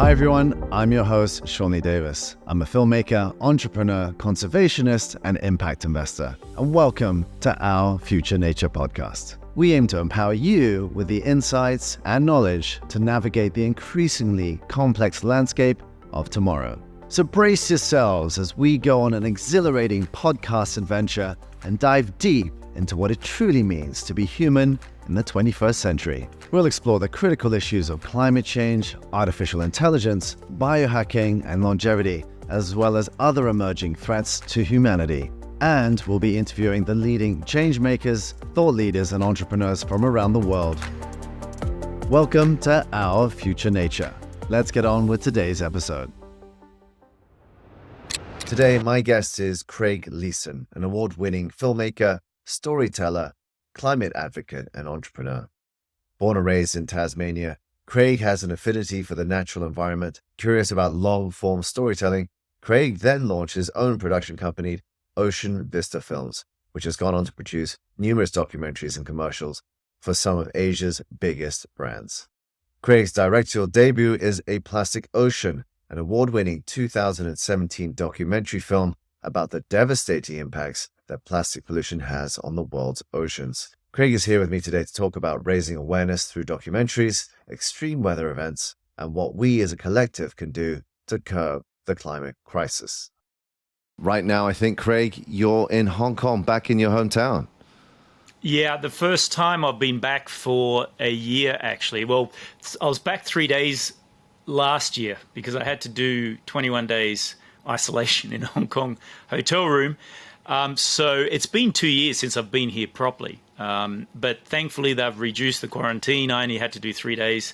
Hi everyone, I'm your host, Lee-Davies. I'm a filmmaker, entrepreneur, conservationist, and impact investor. And welcome to our Future Nature podcast. We aim to empower you with the insights and knowledge to navigate the increasingly complex landscape of tomorrow. So brace yourselves as we go on an exhilarating podcast adventure and dive deep into what it truly means to be human in the 21st century. We'll explore the critical issues of climate change, artificial intelligence, biohacking, and longevity, as well as other emerging threats to humanity. And we'll be interviewing the leading change makers, thought leaders, and entrepreneurs from around the world. Welcome to Our Future Nature. Let's get on with today's episode. Today, my guest is Craig Leeson, an award-winning filmmaker, storyteller, climate advocate, and entrepreneur. Born and raised in Tasmania, Craig has an affinity for the natural environment. Curious about long-form storytelling, Craig then launched his own production company, Ocean Vista Films, which has gone on to produce numerous documentaries and commercials for some of Asia's biggest brands. Craig's directorial debut is A Plastic Ocean, an award-winning 2017 documentary film about the devastating impacts that plastic pollution has on the world's oceans. Craig is here with me today to talk about raising awareness through documentaries, extreme weather events, and what we as a collective can do to curb the climate crisis. Right now, I think, Craig, you're in Hong Kong, back in your hometown. Yeah, the first time I've been back for a year, actually. Well, I was back 3 days last year because I had to do 21 days isolation in a Hong Kong hotel room. So it's been 2 years since I've been here properly. But thankfully, they've reduced the quarantine. I only had to do 3 days.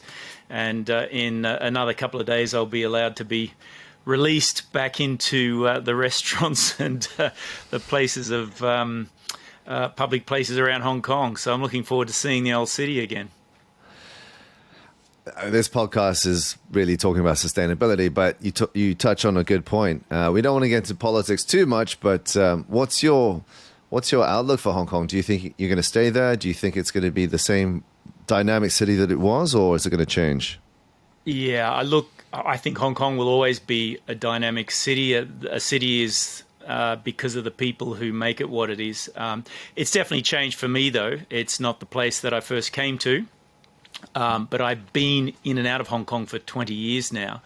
And in another couple of days, I'll be allowed to be released back into the restaurants and the places of public places around Hong Kong. So I'm looking forward to seeing the old city again. This podcast is really talking about sustainability, but you touch on a good point. We don't want to get into politics too much, but what's your outlook for Hong Kong? Do you think you're going to stay there? Do you think it's going to be the same dynamic city that it was, or is it going to change? Yeah, I think Hong Kong will always be a dynamic city. A city is because of the people who make it what it is. It's definitely changed for me, though. It's not the place that I first came to. But I've been in and out of Hong Kong for 20 years now.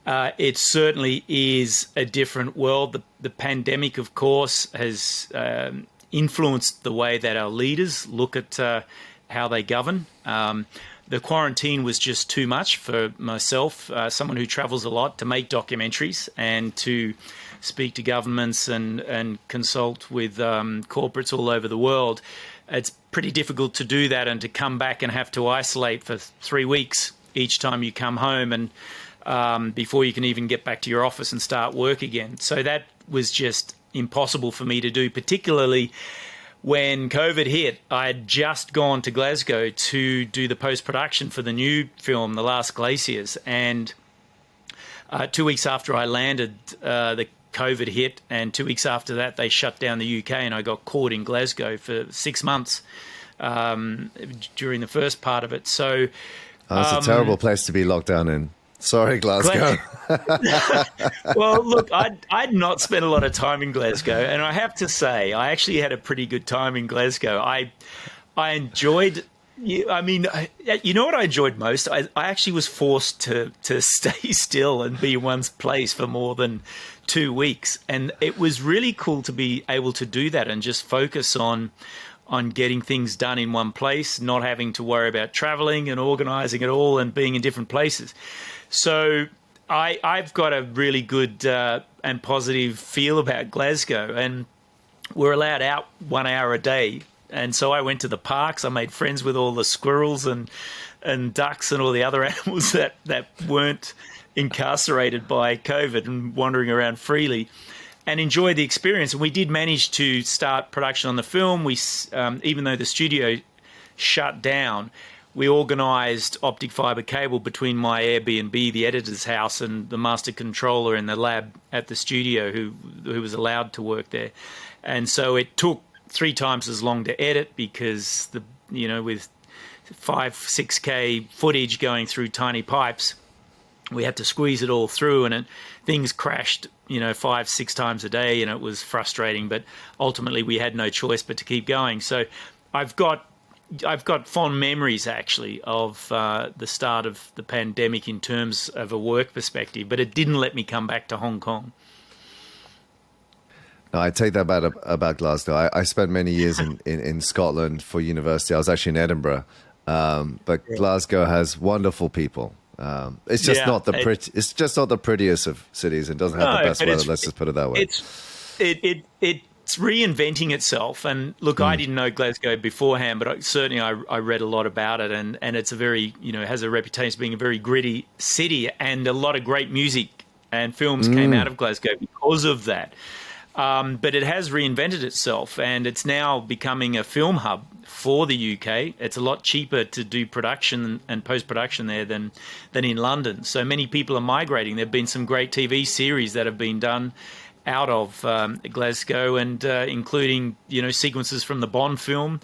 It certainly is a different world. The pandemic, of course, has influenced the way that our leaders look at how they govern. The quarantine was just too much for myself, someone who travels a lot, to make documentaries and to speak to governments and consult with corporates all over the world. It's pretty difficult to do that and to come back and have to isolate for 3 weeks each time you come home and before you can even get back to your office and start work again. So that was just impossible for me to do, particularly when COVID hit. I had just gone to Glasgow to do the post-production for the new film, The Last Glaciers, and 2 weeks after I landed, the COVID hit, and 2 weeks after that they shut down the UK, and I got caught in Glasgow for 6 months during the first part of it. So that's a terrible place to be locked down in. Sorry, Glasgow. Well, look, I'd not spent a lot of time in Glasgow, and I have to say I actually had a pretty good time in Glasgow. I enjoyed. I mean, you know what I enjoyed most? I actually was forced to stay still and be in one place for more than 2 weeks. And it was really cool to be able to do that and just focus on getting things done in one place, not having to worry about traveling and organizing it all and being in different places. So I've got a really good and positive feel about Glasgow. And we're allowed out 1 hour a day. And so I went to the parks. I made friends with all the squirrels and ducks and all the other animals that weren't incarcerated by COVID and wandering around freely, and enjoyed the experience. And we did manage to start production on the film. We, even though the studio shut down, we organised optic fibre cable between my Airbnb, the editor's house, and the master controller in the lab at the studio who was allowed to work there. And so it took 3 times as long to edit because with 5-6K footage going through tiny pipes, we had to squeeze it all through, and things crashed, 5-6 times a day, and it was frustrating. But ultimately, we had no choice but to keep going. So, I've got fond memories actually of the start of the pandemic in terms of a work perspective, but it didn't let me come back to Hong Kong. No, I take that about Glasgow. I spent many years in Scotland for university. I was actually in Edinburgh, but Glasgow has wonderful people. It's just not the pretty. It's just not the prettiest of cities, and doesn't have the best weather. Let's just put it that way. It's reinventing itself. And look, I didn't know Glasgow beforehand, but I read a lot about it, and it's a very has a reputation as being a very gritty city, and a lot of great music and films came out of Glasgow because of that. But it has reinvented itself, and it's now becoming a film hub for the UK. It's a lot cheaper to do production and post-production there than in London. So many people are migrating. There have been some great TV series that have been done out of Glasgow, and including sequences from the Bond film.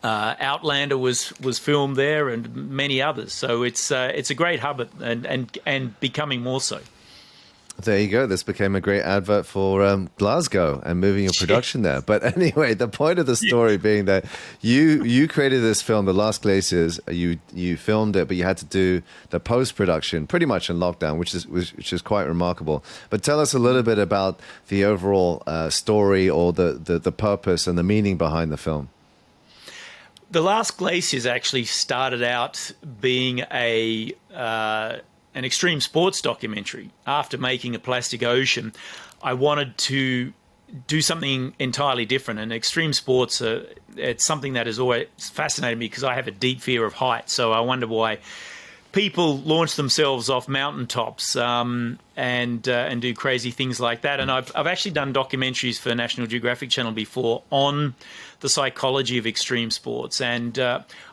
Outlander was filmed there, and many others. So it's a great hub, and becoming more so. There you go. This became a great advert for Glasgow and moving your production there. But anyway, the point of the story being that you created this film, The Last Glaciers. You filmed it, but you had to do the post-production pretty much in lockdown, which is quite remarkable. But tell us a little bit about the overall story, or the purpose and the meaning behind the film. The Last Glaciers actually started out being an extreme sports documentary. After making A Plastic Ocean, I wanted to do something entirely different. And extreme sports, it's something that has always fascinated me because I have a deep fear of heights. So I wonder why people launch themselves off mountaintops and do crazy things like that. And I've actually done documentaries for National Geographic Channel before on the psychology of extreme sports. And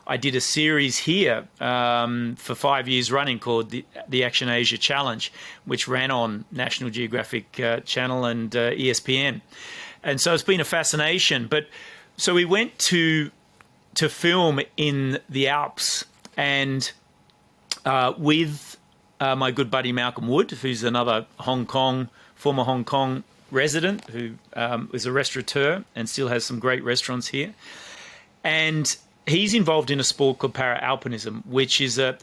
I did a series here for 5 years running called the Action Asia Challenge, which ran on National Geographic Channel and ESPN. And so it's been a fascination. But so we went to film in the Alps, and with my good buddy Malcolm Wood, who's another former Hong Kong resident who is a restaurateur and still has some great restaurants here. And he's involved in a sport called para-alpinism, which is a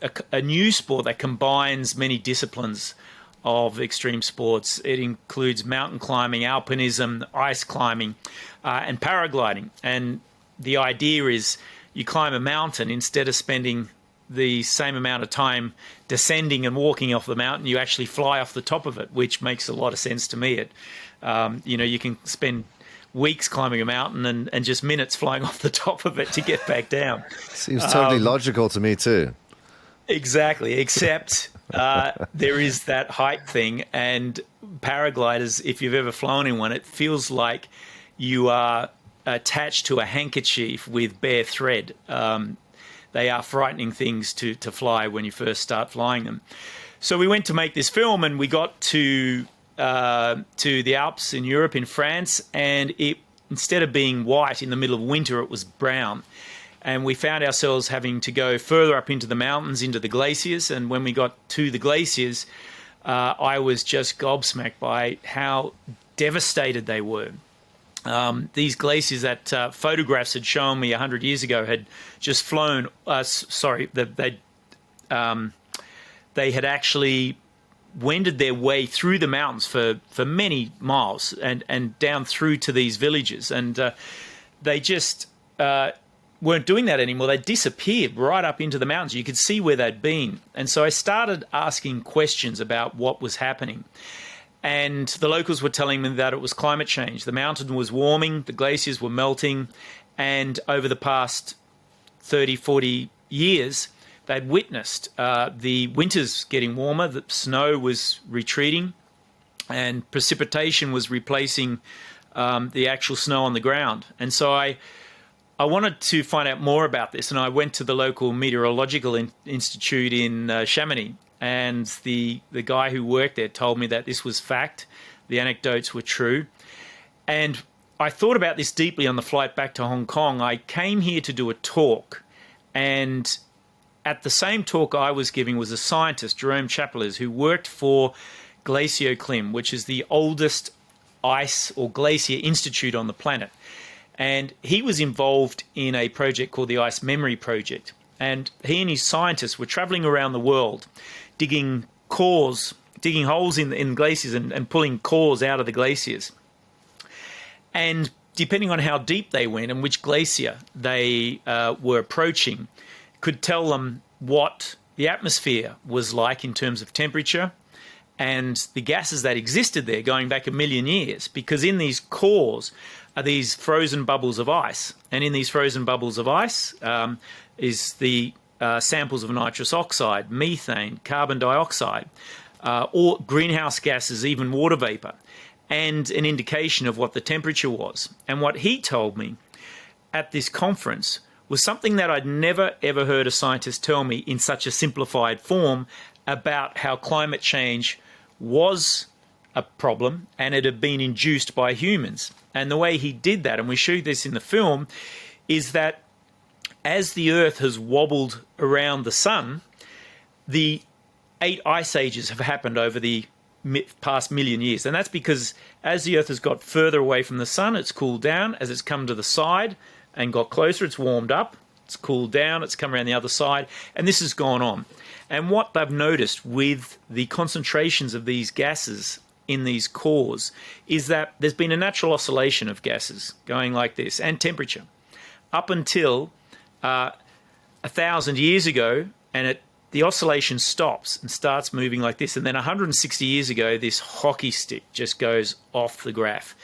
new sport that combines many disciplines of extreme sports. It includes mountain climbing, alpinism, ice climbing, and paragliding. And the idea is you climb a mountain, instead of spending the same amount of time descending and walking off the mountain, you actually fly off the top of it, which makes a lot of sense to me. You can spend weeks climbing a mountain and just minutes flying off the top of it to get back down. Seems totally logical to me too. Exactly, except there is that height thing, and paragliders, if you've ever flown in one, it feels like you are attached to a handkerchief with bare thread. They are frightening things to fly when you first start flying them. So we went to make this film, and we got to the Alps in Europe, in France, and instead of being white in the middle of winter, it was brown. And we found ourselves having to go further up into the mountains, into the glaciers. And when we got to the glaciers, I was just gobsmacked by how devastated they were. These glaciers that photographs had shown me 100 years ago had just flown. They had actually wended their way through the mountains for many miles and down through to these villages, and they just weren't doing that anymore. They disappeared right up into the mountains. You could see where they'd been, and so I started asking questions about what was happening. And the locals were telling me that it was climate change. The mountain was warming, the glaciers were melting, and over the past 30, 40 years, they'd witnessed the winters getting warmer, the snow was retreating, and precipitation was replacing the actual snow on the ground. And so I wanted to find out more about this, and I went to the local meteorological institute in Chamonix. And the guy who worked there told me that this was fact. The anecdotes were true. And I thought about this deeply on the flight back to Hong Kong. I came here to do a talk. And at the same talk I was giving was a scientist, Jerome Chapelas, who worked for Glacial, which is the oldest ice or glacier institute on the planet. And he was involved in a project called the Ice Memory Project. And he and his scientists were traveling around the world, digging holes in glaciers and pulling cores out of the glaciers. And depending on how deep they went and which glacier they were approaching, could tell them what the atmosphere was like in terms of temperature and the gases that existed there going back 1 million years. Because in these cores are these frozen bubbles of ice. And in these frozen bubbles of ice is the samples of nitrous oxide, methane, carbon dioxide, or greenhouse gases, even water vapor, and an indication of what the temperature was. And what he told me at this conference was something that I'd never, ever heard a scientist tell me in such a simplified form about how climate change was a problem and it had been induced by humans. And the way he did that, and we show this in the film, is that as the Earth has wobbled around the sun, the 8 ice ages have happened over the past 1 million years. And that's because as the Earth has got further away from the sun, it's cooled down. As it's come to the side and got closer, it's warmed up. It's cooled down. It's come around the other side. And this has gone on. And what they've noticed with the concentrations of these gases in these cores is that there's been a natural oscillation of gases going like this, and temperature, up until 1,000 years ago, and the oscillation stops and starts moving like this. And then 160 years ago, this hockey stick just goes off the graph.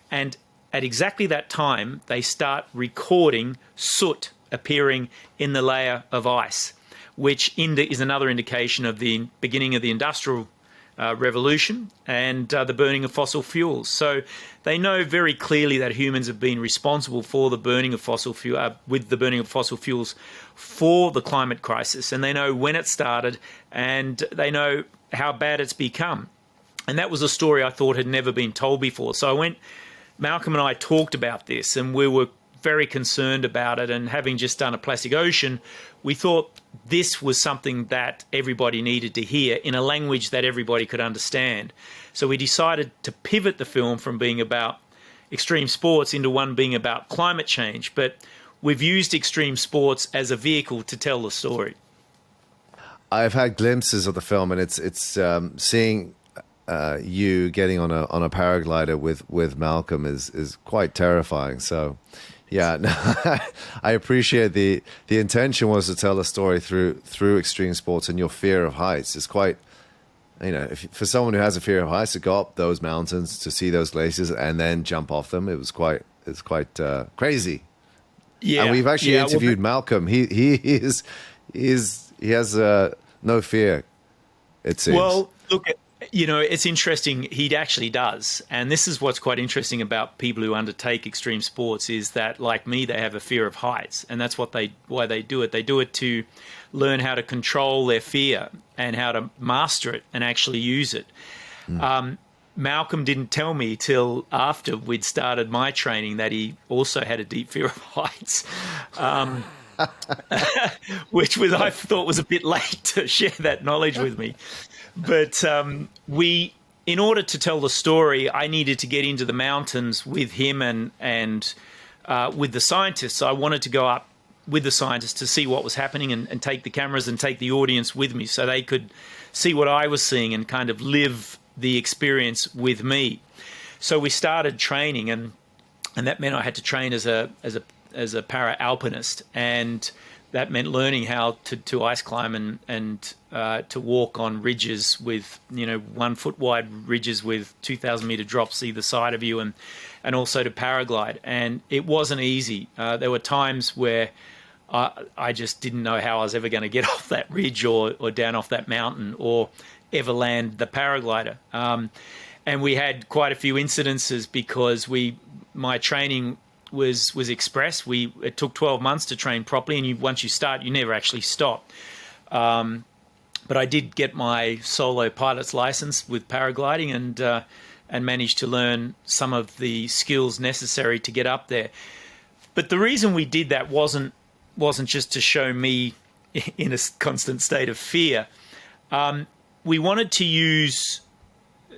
And at exactly that time, they start recording soot appearing in the layer of ice, which is another indication of the beginning of the Industrial Revolution and the burning of fossil fuels. So they know very clearly that humans have been responsible for the burning of fossil fuels for the climate crisis, and they know when it started and they know how bad it's become. And that was a story I thought had never been told before. So Malcolm and I talked about this, and we were very concerned about it. And having just done A Plastic Ocean, we thought this was something that everybody needed to hear in a language that everybody could understand. So we decided to pivot the film from being about extreme sports into one being about climate change. But we've used extreme sports as a vehicle to tell the story. I've had glimpses of the film, and it's seeing you getting on a paraglider with Malcolm is quite terrifying. So, yeah, no, I appreciate the intention was to tell a story through extreme sports, and your fear of heights is quite, for someone who has a fear of heights, to go up those mountains, to see those glaciers, and then jump off them, it's quite crazy. Yeah, and we've actually interviewed Malcolm. He has no fear, it seems. Well, look, it's interesting. He actually does. And this is what's quite interesting about people who undertake extreme sports is that, like me, they have a fear of heights. And that's why they do it. They do it to learn how to control their fear and how to master it and actually use it. Malcolm didn't tell me till after we'd started my training that he also had a deep fear of heights, which I thought was a bit late to share that knowledge with me. But in order to tell the story, I needed to get into the mountains with him and with the scientists. So I wanted to go up with the scientists to see what was happening and take the cameras and take the audience with me so they could see what I was seeing and kind of live the experience with me. So we started training, and that meant I had to train as a para-alpinist, and that meant learning how to ice climb and to walk on ridges with 1 foot wide ridges with 2,000 meter drops either side of you, and also to paraglide. And it wasn't easy. There were times where I just didn't know how I was ever going to get off that ridge or down off that mountain or ever land the paraglider. And we had quite a few incidences because my training was express. It took 12 months to train properly, and once you start, you never actually stop. But I did get my solo pilot's license with paragliding and managed to learn some of the skills necessary to get up there. But the reason we did that wasn't just to show me in a constant state of fear. We wanted to use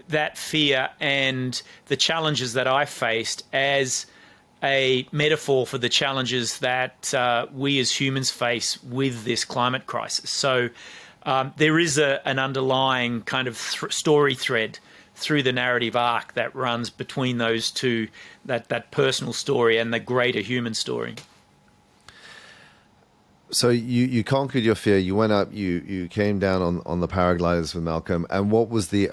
that fear and the challenges that I faced as a metaphor for the challenges that we as humans face with this climate crisis. So there is an underlying kind of story thread through the narrative arc that runs between those two, that personal story and the greater human story. So you conquered your fear. You went up. You came down on the paragliders with Malcolm. And what's the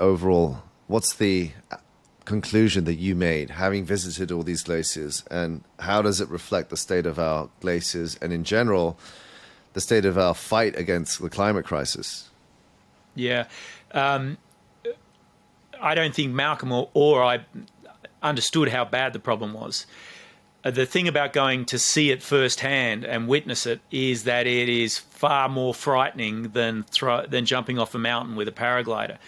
conclusion that you made, having visited all these glaciers, and how does it reflect the state of our glaciers and, in general, the state of our fight against the climate crisis? Yeah. I don't think Malcolm or I understood how bad the problem was. The thing about going to see it firsthand and witness it is that it is far more frightening than jumping off a mountain with a paraglider.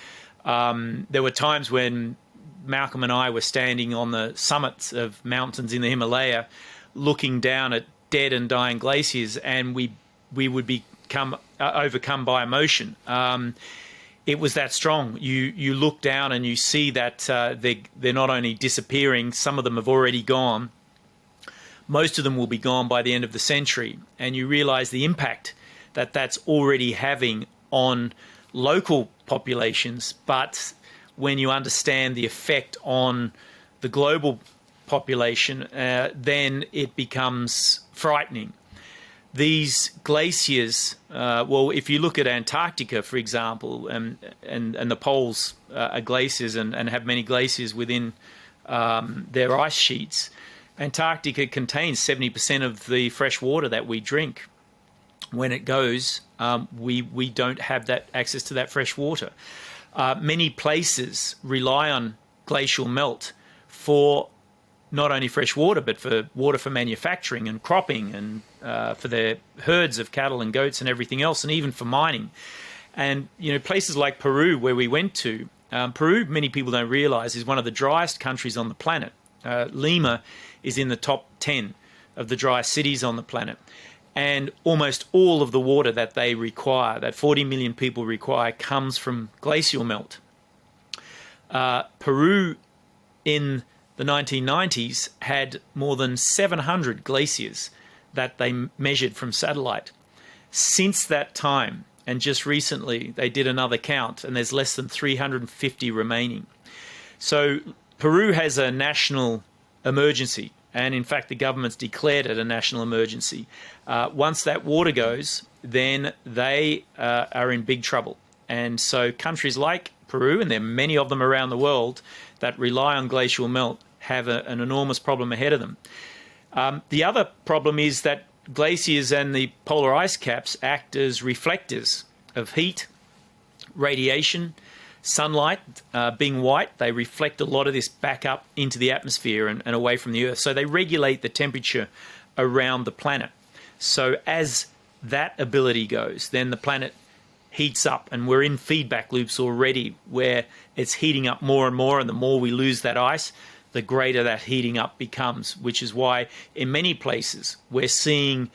There were times when Malcolm and I were standing on the summits of mountains in the Himalaya, looking down at dead and dying glaciers, and we would become overcome by emotion. It was that strong. You look down and you see that they're not only disappearing, some of them have already gone. Most of them will be gone by the end of the century. And you realize the impact that that's already having on local populations. But when you understand the effect on the global population, then it becomes frightening. These glaciers, well, if you look at Antarctica, for example, and the poles are glaciers and have many glaciers within their ice sheets, Antarctica contains 70% of the fresh water that we drink. When it goes, we don't have that access to that fresh water. Many places rely on glacial melt for not only fresh water, but for water for manufacturing and cropping and for their herds of cattle and goats and everything else, and even for mining. And, places like Peru, where we went to, Peru, many people don't realize, is one of the driest countries on the planet. Lima is in the top 10 of the driest cities on the planet. And almost all of the water that they require, that 40 million people require, comes from glacial melt. Peru in the 1990s had more than 700 glaciers that they measured from satellite. Since that time, and just recently, they did another count, and there's less than 350 remaining. So Peru has a national emergency, and in fact, the government's declared it a national emergency. Once that water goes, then they are in big trouble. And so countries like Peru, and there are many of them around the world that rely on glacial melt, have an enormous problem ahead of them. The other problem is that glaciers and the polar ice caps act as reflectors of heat, radiation, sunlight. Being white, they reflect a lot of this back up into the atmosphere and away from the Earth. So they regulate the temperature around the planet. So as that ability goes, then the planet heats up, and we're in feedback loops already where it's heating up more and more, and the more we lose that ice, the greater that heating up becomes, which is why in many places we're seeing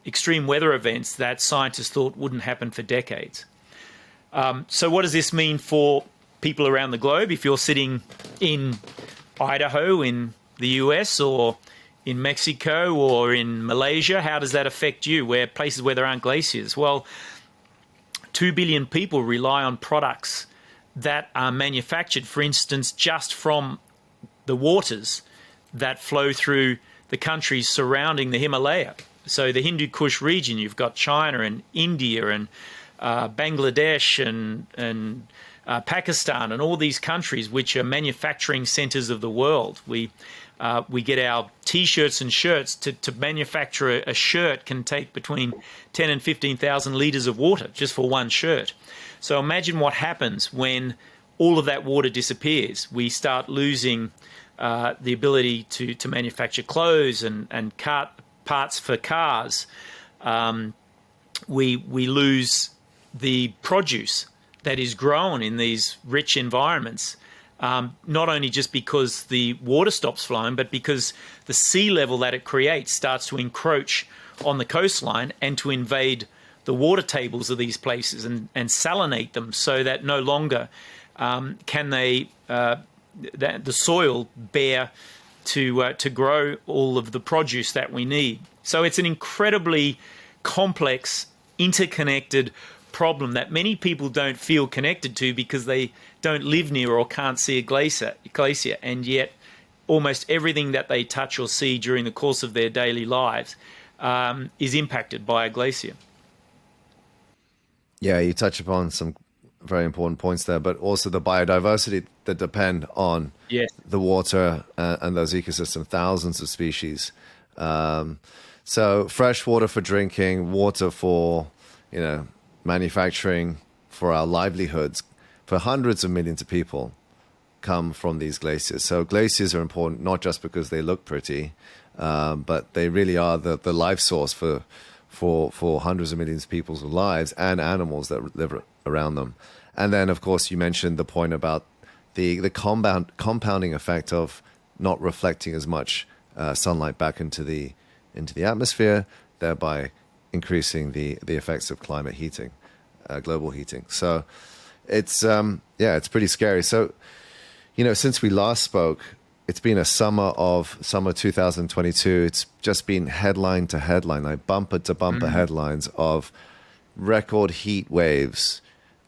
extreme weather events that scientists thought wouldn't happen for decades. So what does this mean for people around the globe? If you're sitting in Idaho in the US, or in Mexico, or in Malaysia, how does that affect you? Places where there aren't glaciers? Well, 2 billion people rely on products that are manufactured, for instance, just from the waters that flow through the countries surrounding the Himalaya. So the Hindu Kush region, you've got China and India and Bangladesh and Pakistan and all these countries which are manufacturing centers of the world. We get our T-shirts and shirts. To manufacture a shirt can take between 10 and 15,000 litres of water just for one shirt. So imagine what happens when all of that water disappears. We start losing the ability to manufacture clothes and parts for cars. We lose the produce that is grown in these rich environments not only just because the water stops flowing, but because the sea level that it creates starts to encroach on the coastline and to invade the water tables of these places and salinate them, so that no longer can they the soil bear to grow all of the produce that we need. So it's an incredibly complex, interconnected problem that many people don't feel connected to because they don't live near or can't see a glacier, and yet almost everything that they touch or see during the course of their daily lives is impacted by a glacier. Yeah, you touch upon some very important points there, but also the biodiversity that depend on the water and those ecosystems, thousands of species. So fresh water for drinking, water for, manufacturing, for our livelihoods, for hundreds of millions of people come from these glaciers. So glaciers are important, not just because they look pretty, but they really are the life source for hundreds of millions of people's lives and animals that live around them. And then, of course, you mentioned the point about the compounding effect of not reflecting as much sunlight back into the atmosphere, thereby increasing the effects of climate heating, global heating. So it's it's pretty scary. So, since we last spoke, it's been a summer 2022. It's just been headline to headline, like bumper to bumper headlines of record heat waves,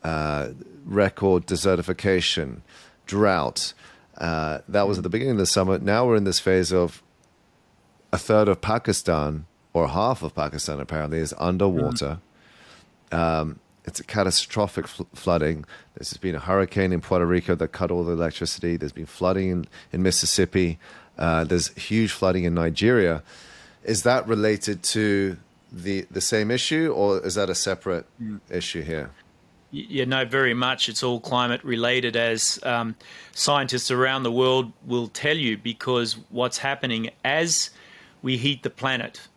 record desertification, drought. That was at the beginning of the summer. Now we're in this phase of a third of Pakistan, or half of Pakistan apparently, is underwater. It's a catastrophic flooding. There's been a hurricane in Puerto Rico that cut all the electricity. There's been flooding in Mississippi. There's huge flooding in Nigeria. Is that related to the same issue, or is that a separate issue here? Yeah, no, very much. It's all climate related, as scientists around the world will tell you, because what's happening as we heat the planet,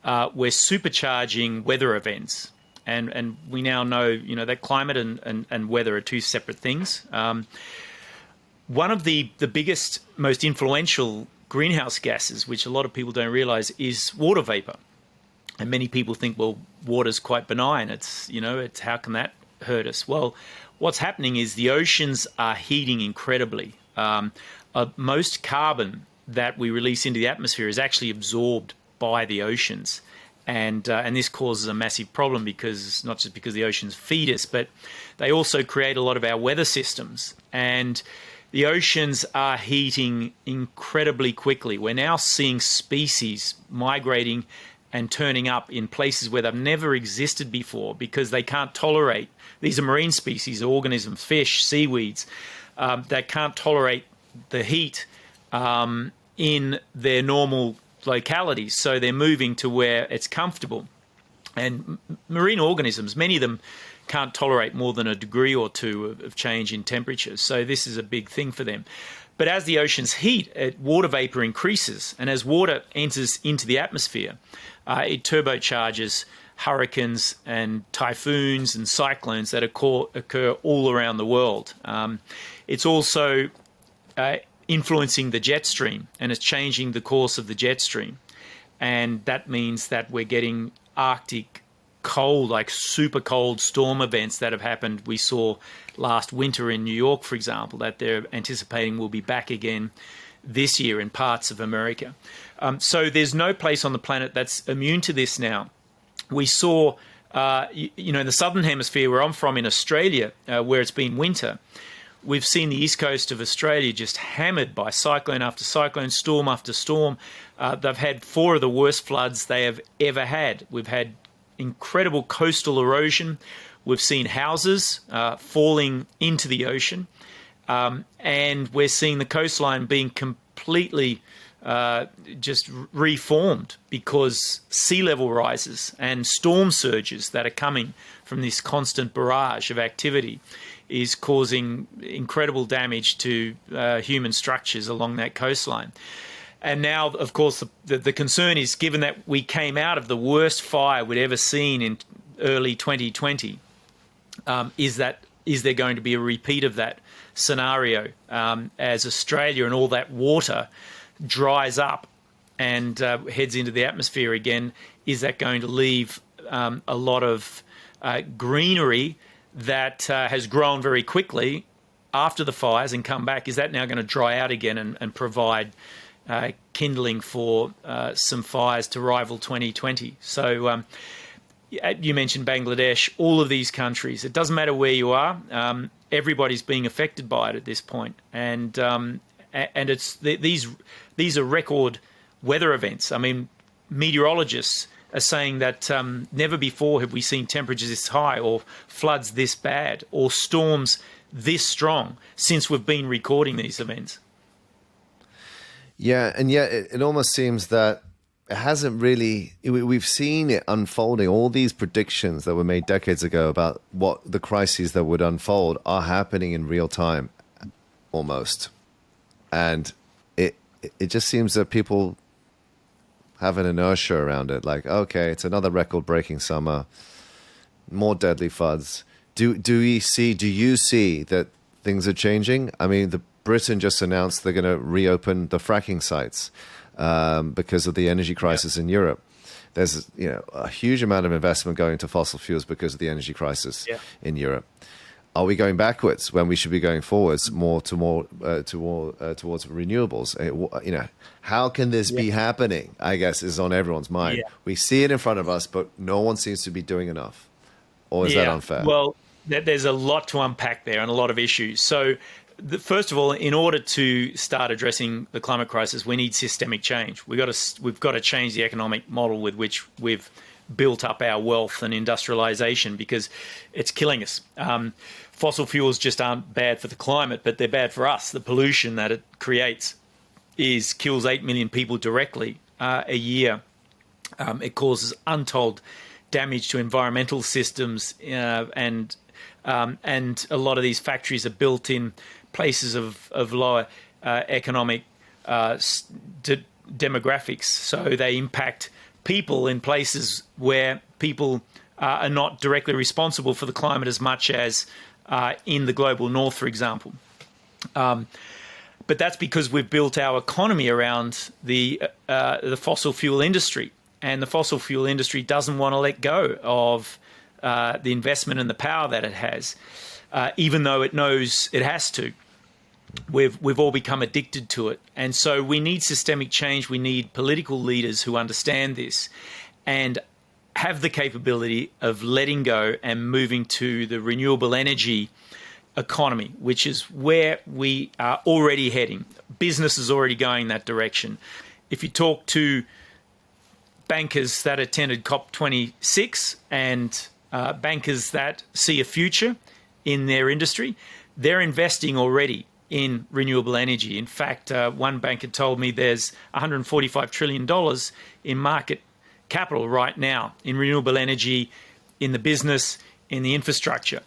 we're supercharging weather events. And we now know, that climate and weather are two separate things. One of the biggest, most influential greenhouse gases, which a lot of people don't realize, is water vapor. And many people think, well, water's quite benign. It's how can that hurt us? Well, what's happening is the oceans are heating incredibly. Most carbon that we release into the atmosphere is actually absorbed by the oceans. And this causes a massive problem, because not just because the oceans feed us, but they also create a lot of our weather systems. And the oceans are heating incredibly quickly. We're now seeing species migrating and turning up in places where they've never existed before, because they can't tolerate. These are marine species, organisms, fish, seaweeds, that can't tolerate the heat in their normal localities, so they're moving to where it's comfortable. And marine organisms, many of them can't tolerate more than a degree or two of change in temperature, so this is a big thing for them. But as the oceans heat, water vapor increases, and as water enters into the atmosphere, it turbocharges hurricanes and typhoons and cyclones that occur all around the world. It's also influencing the jet stream, and it's changing the course of the jet stream. And that means that we're getting Arctic cold, like super cold storm events that have happened. We saw last winter in New York, for example, that they're anticipating will be back again this year in parts of America. So there's no place on the planet that's immune to this now. We saw, in the southern hemisphere where I'm from in Australia, where it's been winter, we've seen the east coast of Australia just hammered by cyclone after cyclone, storm after storm. They've had 4 of the worst floods they have ever had. We've had incredible coastal erosion. We've seen houses falling into the ocean. And we're seeing the coastline being completely just reformed, because sea level rises and storm surges that are coming from this constant barrage of activity is causing incredible damage to human structures along that coastline. And now, of course, the concern is, given that we came out of the worst fire we'd ever seen in early 2020, is there going to be a repeat of that scenario as Australia and all that water dries up and heads into the atmosphere again? Is that going to leave a lot of greenery that has grown very quickly after the fires and come back? Is that now going to dry out again and provide kindling for some fires to rival 2020? So you mentioned Bangladesh, all of these countries. It doesn't matter where you are. Everybody's being affected by it at this point. And it's these are record weather events. I mean, meteorologists are saying that never before have we seen temperatures this high or floods this bad or storms this strong since we've been recording these events. Yeah, and yet it almost seems that it hasn't really, we've seen it unfolding. All these predictions that were made decades ago about what the crises that would unfold are happening in real time, almost. And it just seems that people have an inertia around it. Like, okay, it's another record-breaking summer, more deadly floods. Do you see that things are changing? I mean, Britain just announced they're going to reopen the fracking sites because of the energy crisis in Europe. There's a huge amount of investment going into fossil fuels because of the energy crisis in Europe. Are we going backwards when we should be going forwards more towards renewables? How can this be happening? I guess is on everyone's mind. We see it in front of us, but no one seems to be doing enough. Or is that unfair? Well, there's a lot to unpack there and a lot of issues. So, first of all, in order to start addressing the climate crisis, we need systemic change. We've got to change the economic model with which we've built up our wealth and industrialization, because it's killing us. Fossil fuels just aren't bad for the climate, but they're bad for us. The pollution that it creates kills 8 million people directly a year. It causes untold damage to environmental systems, and a lot of these factories are built in places of lower economic demographics, so they impact people in places where people are not directly responsible for the climate as much as in the global north, for example. But that's because we've built our economy around the fossil fuel industry, and the fossil fuel industry doesn't want to let go of the investment and the power that it has, even though it knows it has to. We've all become addicted to it. And so we need systemic change. We need political leaders who understand this and have the capability of letting go and moving to the renewable energy economy, which is where we are already heading. Business is already going that direction. If you talk to bankers that attended COP26 and bankers that see a future in their industry, they're investing already in renewable energy. In fact, one banker told me there's $145 trillion in market capital right now in renewable energy, in the business, in the infrastructure.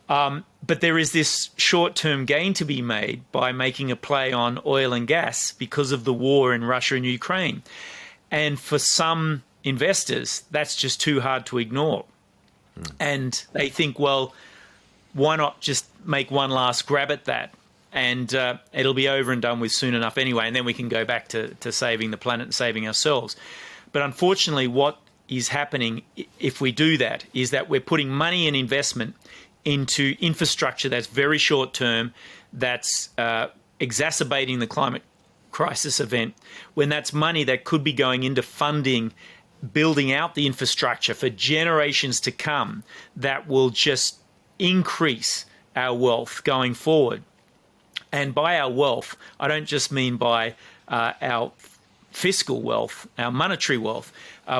But there is this short-term gain to be made by making a play on oil and gas because of the war in Russia and Ukraine. And for some investors, that's just too hard to ignore. And they think, well, why not just make one last grab at that? And it'll be over and done with soon enough anyway, and then we can go back to saving the planet and saving ourselves. But unfortunately, what is happening if we do that is that we're putting money and investment into infrastructure that's very short term, that's exacerbating the climate crisis event, when that's money that could be going into funding, building out the infrastructure for generations to come that will just increase our wealth going forward. And by our wealth, I don't just mean by our fiscal wealth, our monetary wealth.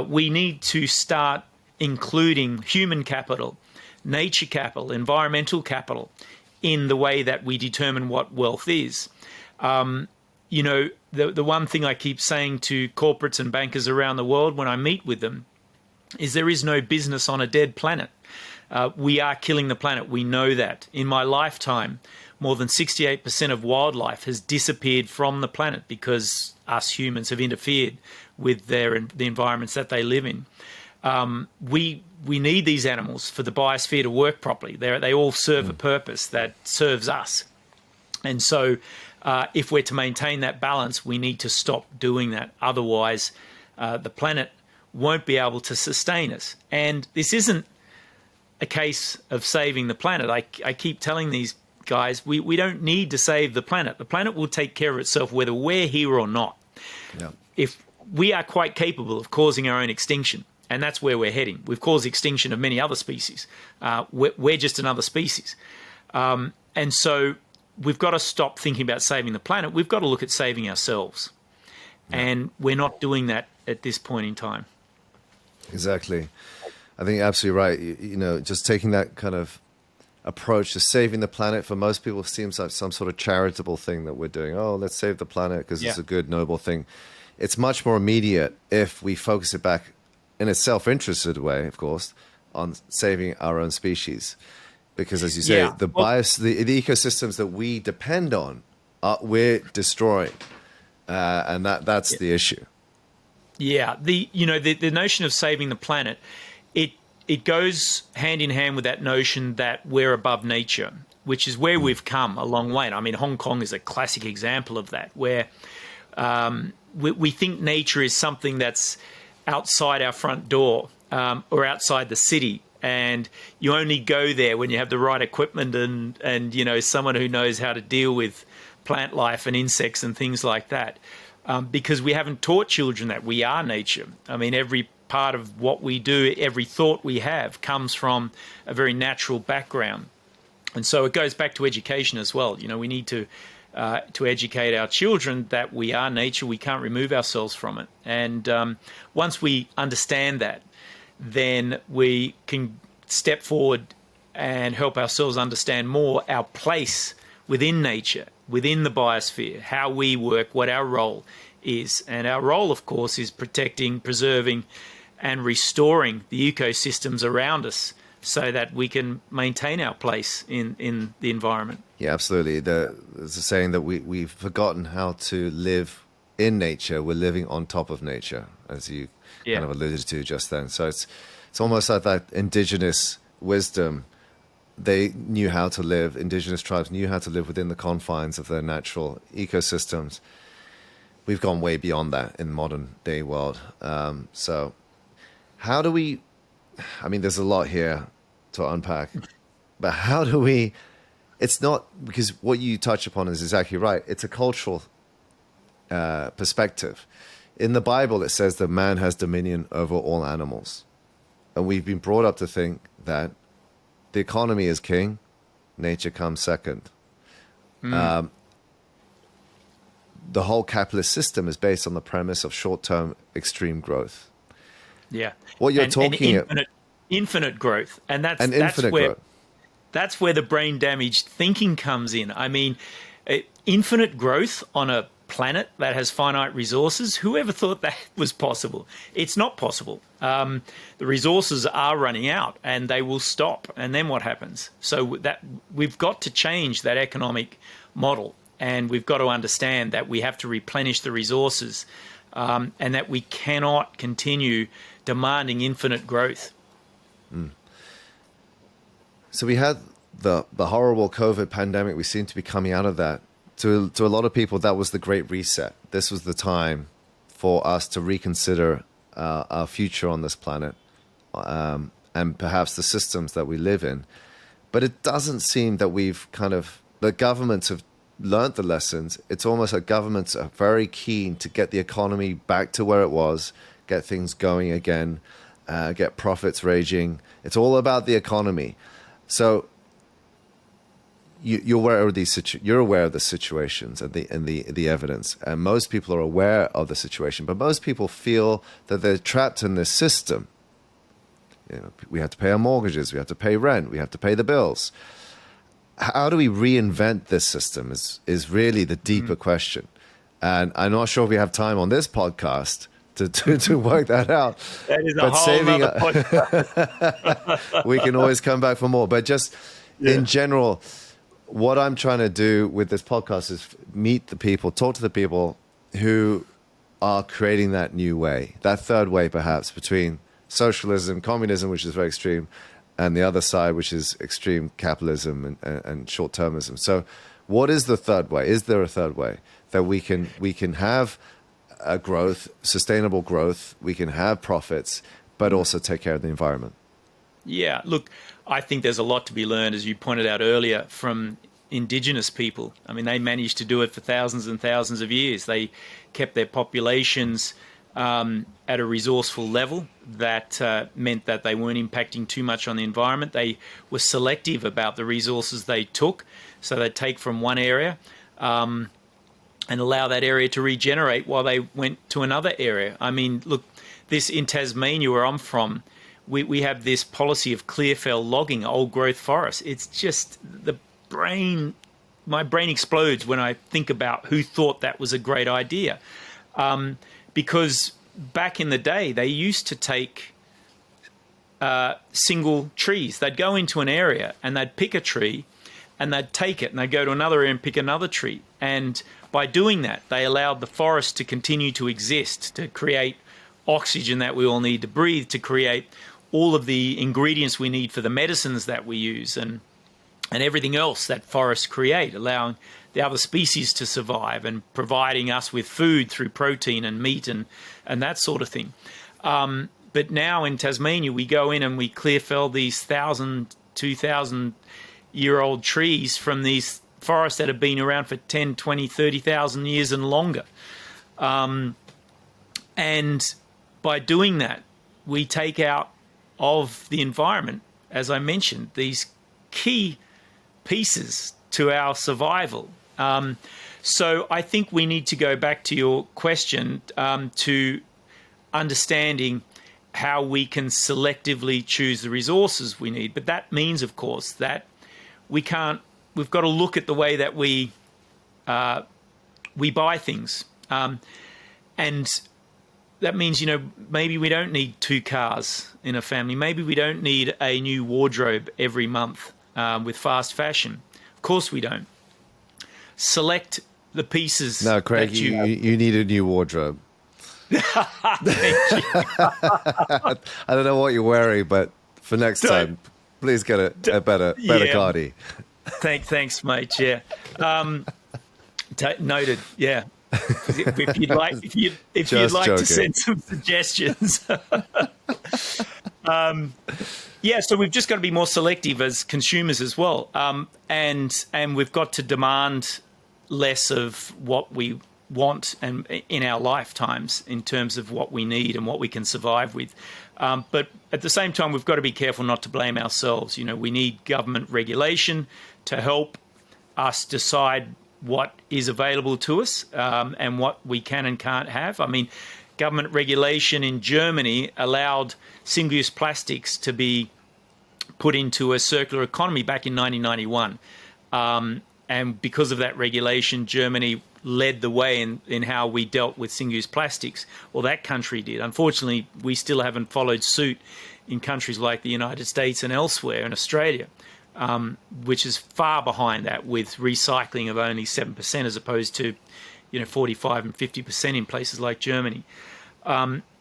We need to start including human capital, nature capital, environmental capital in the way that we determine what wealth is. The one thing I keep saying to corporates and bankers around the world when I meet with them is there is no business on a dead planet. We are killing the planet. We know that. In my lifetime, more than 68% of wildlife has disappeared from the planet because us humans have interfered with the environments that they live in. We need these animals for the biosphere to work properly. They all serve a purpose that serves us. And so if we're to maintain that balance, we need to stop doing that. Otherwise, the planet won't be able to sustain us. And this isn't a case of saving the planet. I keep telling these guys, we don't need to save the planet. The planet will take care of itself whether we're here or not. Yeah. If we are quite capable of causing our own extinction, and that's where we're heading. We've caused the extinction of many other species. We're just another species. And so we've got to stop thinking about saving the planet. We've got to look at saving ourselves. Yeah. And we're not doing that at this point in time. Exactly. I think you're absolutely right. You know, just taking that kind of approach to saving the planet for most people seems like some sort of charitable thing that we're doing. Oh, let's save the planet because it's a good, noble thing. It's much more immediate if we focus it back in a self-interested way, of course, on saving our own species. Because as you say, the ecosystems that we depend on, we're destroying. And that's the issue. Yeah, the notion of saving the planet, it goes hand in hand with that notion that we're above nature, which is where we've come a long way. And I mean, Hong Kong is a classic example of that, where we think nature is something that's outside our front door or outside the city, and you only go there when you have the right equipment and you know, someone who knows how to deal with plant life and insects and things like that, because we haven't taught children that we are nature. I mean, every part of what we do, every thought we have comes from a very natural background. And so it goes back to education as well. You know, we need to educate our children that we are nature, we can't remove ourselves from it. And once we understand that, then we can step forward and help ourselves understand more our place within nature, within the biosphere, how we work, what our role is. And our role, of course, is protecting, preserving, and restoring the ecosystems around us so that we can maintain our place in the environment. Yeah, absolutely. There's a saying that we've forgotten how to live in nature. We're living on top of nature, as you kind of alluded to just then. So it's almost like that indigenous wisdom. They knew how to live, indigenous tribes knew how to live within the confines of their natural ecosystems. We've gone way beyond that in the modern day world. So how do we, I mean, there's a lot here to unpack, but how do we, it's not, because what you touch upon is exactly right. It's a cultural perspective. In the Bible, it says that man has dominion over all animals. And we've been brought up to think that the economy is king, nature comes second. The whole capitalist system is based on the premise of short-term extreme growth. Yeah. What you're talking about, infinite growth, and that's infinite where growth. That's where the brain damaged thinking comes in. I mean, infinite growth on a planet that has finite resources. Whoever thought that was possible? It's not possible. The resources are running out, and they will stop. And then what happens? So that we've got to change that economic model, and we've got to understand that we have to replenish the resources, and that we cannot continue demanding infinite growth. So we had the horrible COVID pandemic. We seem to be coming out of that. To a lot of people, that was the great reset. This was the time for us to reconsider our future on this planet, and perhaps the systems that we live in. But it doesn't seem that the governments have learned the lessons. It's almost like governments are very keen to get the economy back to where it was, get things going again, get profits raging. It's all about the economy. So you're aware of the situations and the evidence, and most people are aware of the situation. But most people feel that they're trapped in this system. You know, we have to pay our mortgages, we have to pay rent, we have to pay the bills. How do we reinvent this system? Is really the deeper question, and I'm not sure if we have time on this podcast to work that out. That is a whole other podcast. We can always come back for more. But just in general, what I'm trying to do with this podcast is meet the people, talk to the people who are creating that new way, that third way perhaps between socialism, communism, which is very extreme, and the other side, which is extreme capitalism and short-termism. So What is the third way? Is there a third way that we can have a growth, sustainable growth, we can have profits, but also take care of the environment? Yeah, look, I think there's a lot to be learned, as you pointed out earlier, from Indigenous people. I mean, they managed to do it for thousands and thousands of years. They kept their populations at a resourceful level that meant that they weren't impacting too much on the environment. They were selective about the resources they took. So they'd take from one area and allow that area to regenerate while they went to another area. I mean, look, this in Tasmania, where I'm from, we have this policy of clear fell logging, old growth forests. It's just my brain explodes when I think about who thought that was a great idea. Because back in the day, they used to take single trees. They'd go into an area and they'd pick a tree and they'd take it and they'd go to another area and pick another tree. And by doing that, they allowed the forest to continue to exist, to create oxygen that we all need to breathe, to create all of the ingredients we need for the medicines that we use and everything else that forests create, allowing the other species to survive and providing us with food through protein and meat and that sort of thing. But now in Tasmania, we go in and we clear fell these 1,000, 2,000-year-old trees from these forests that have been around for 10, 20, 30,000 years and longer. And by doing that, we take out of the environment, as I mentioned, these key pieces to our survival. So I think we need to go back to your question to understanding how we can selectively choose the resources we need. But that means, of course, that we've got to look at the way that we buy things. And that means, maybe we don't need 2 cars in a family. Maybe we don't need a new wardrobe every month with fast fashion. Of course we don't. Select the pieces. No, Craig, you need a new wardrobe. I don't know what you're wearing, but for next time, please get a better cardi. Thanks, mate. Yeah. Noted. Yeah. If you'd like to send some suggestions. Yeah, so we've just got to be more selective as consumers as well, and we've got to demand less of what we want and in our lifetimes in terms of what we need and what we can survive with. But at the same time, we've got to be careful not to blame ourselves. We need government regulation to help us decide what is available to us and what we can and can't have. I mean, government regulation in Germany allowed single-use plastics to be put into a circular economy back in 1991. And because of that regulation, Germany led the way in how we dealt with single-use plastics. Well, that country did. Unfortunately, we still haven't followed suit in countries like the United States and elsewhere in Australia, which is far behind that, with recycling of only 7% as opposed to 45 and 50% in places like Germany.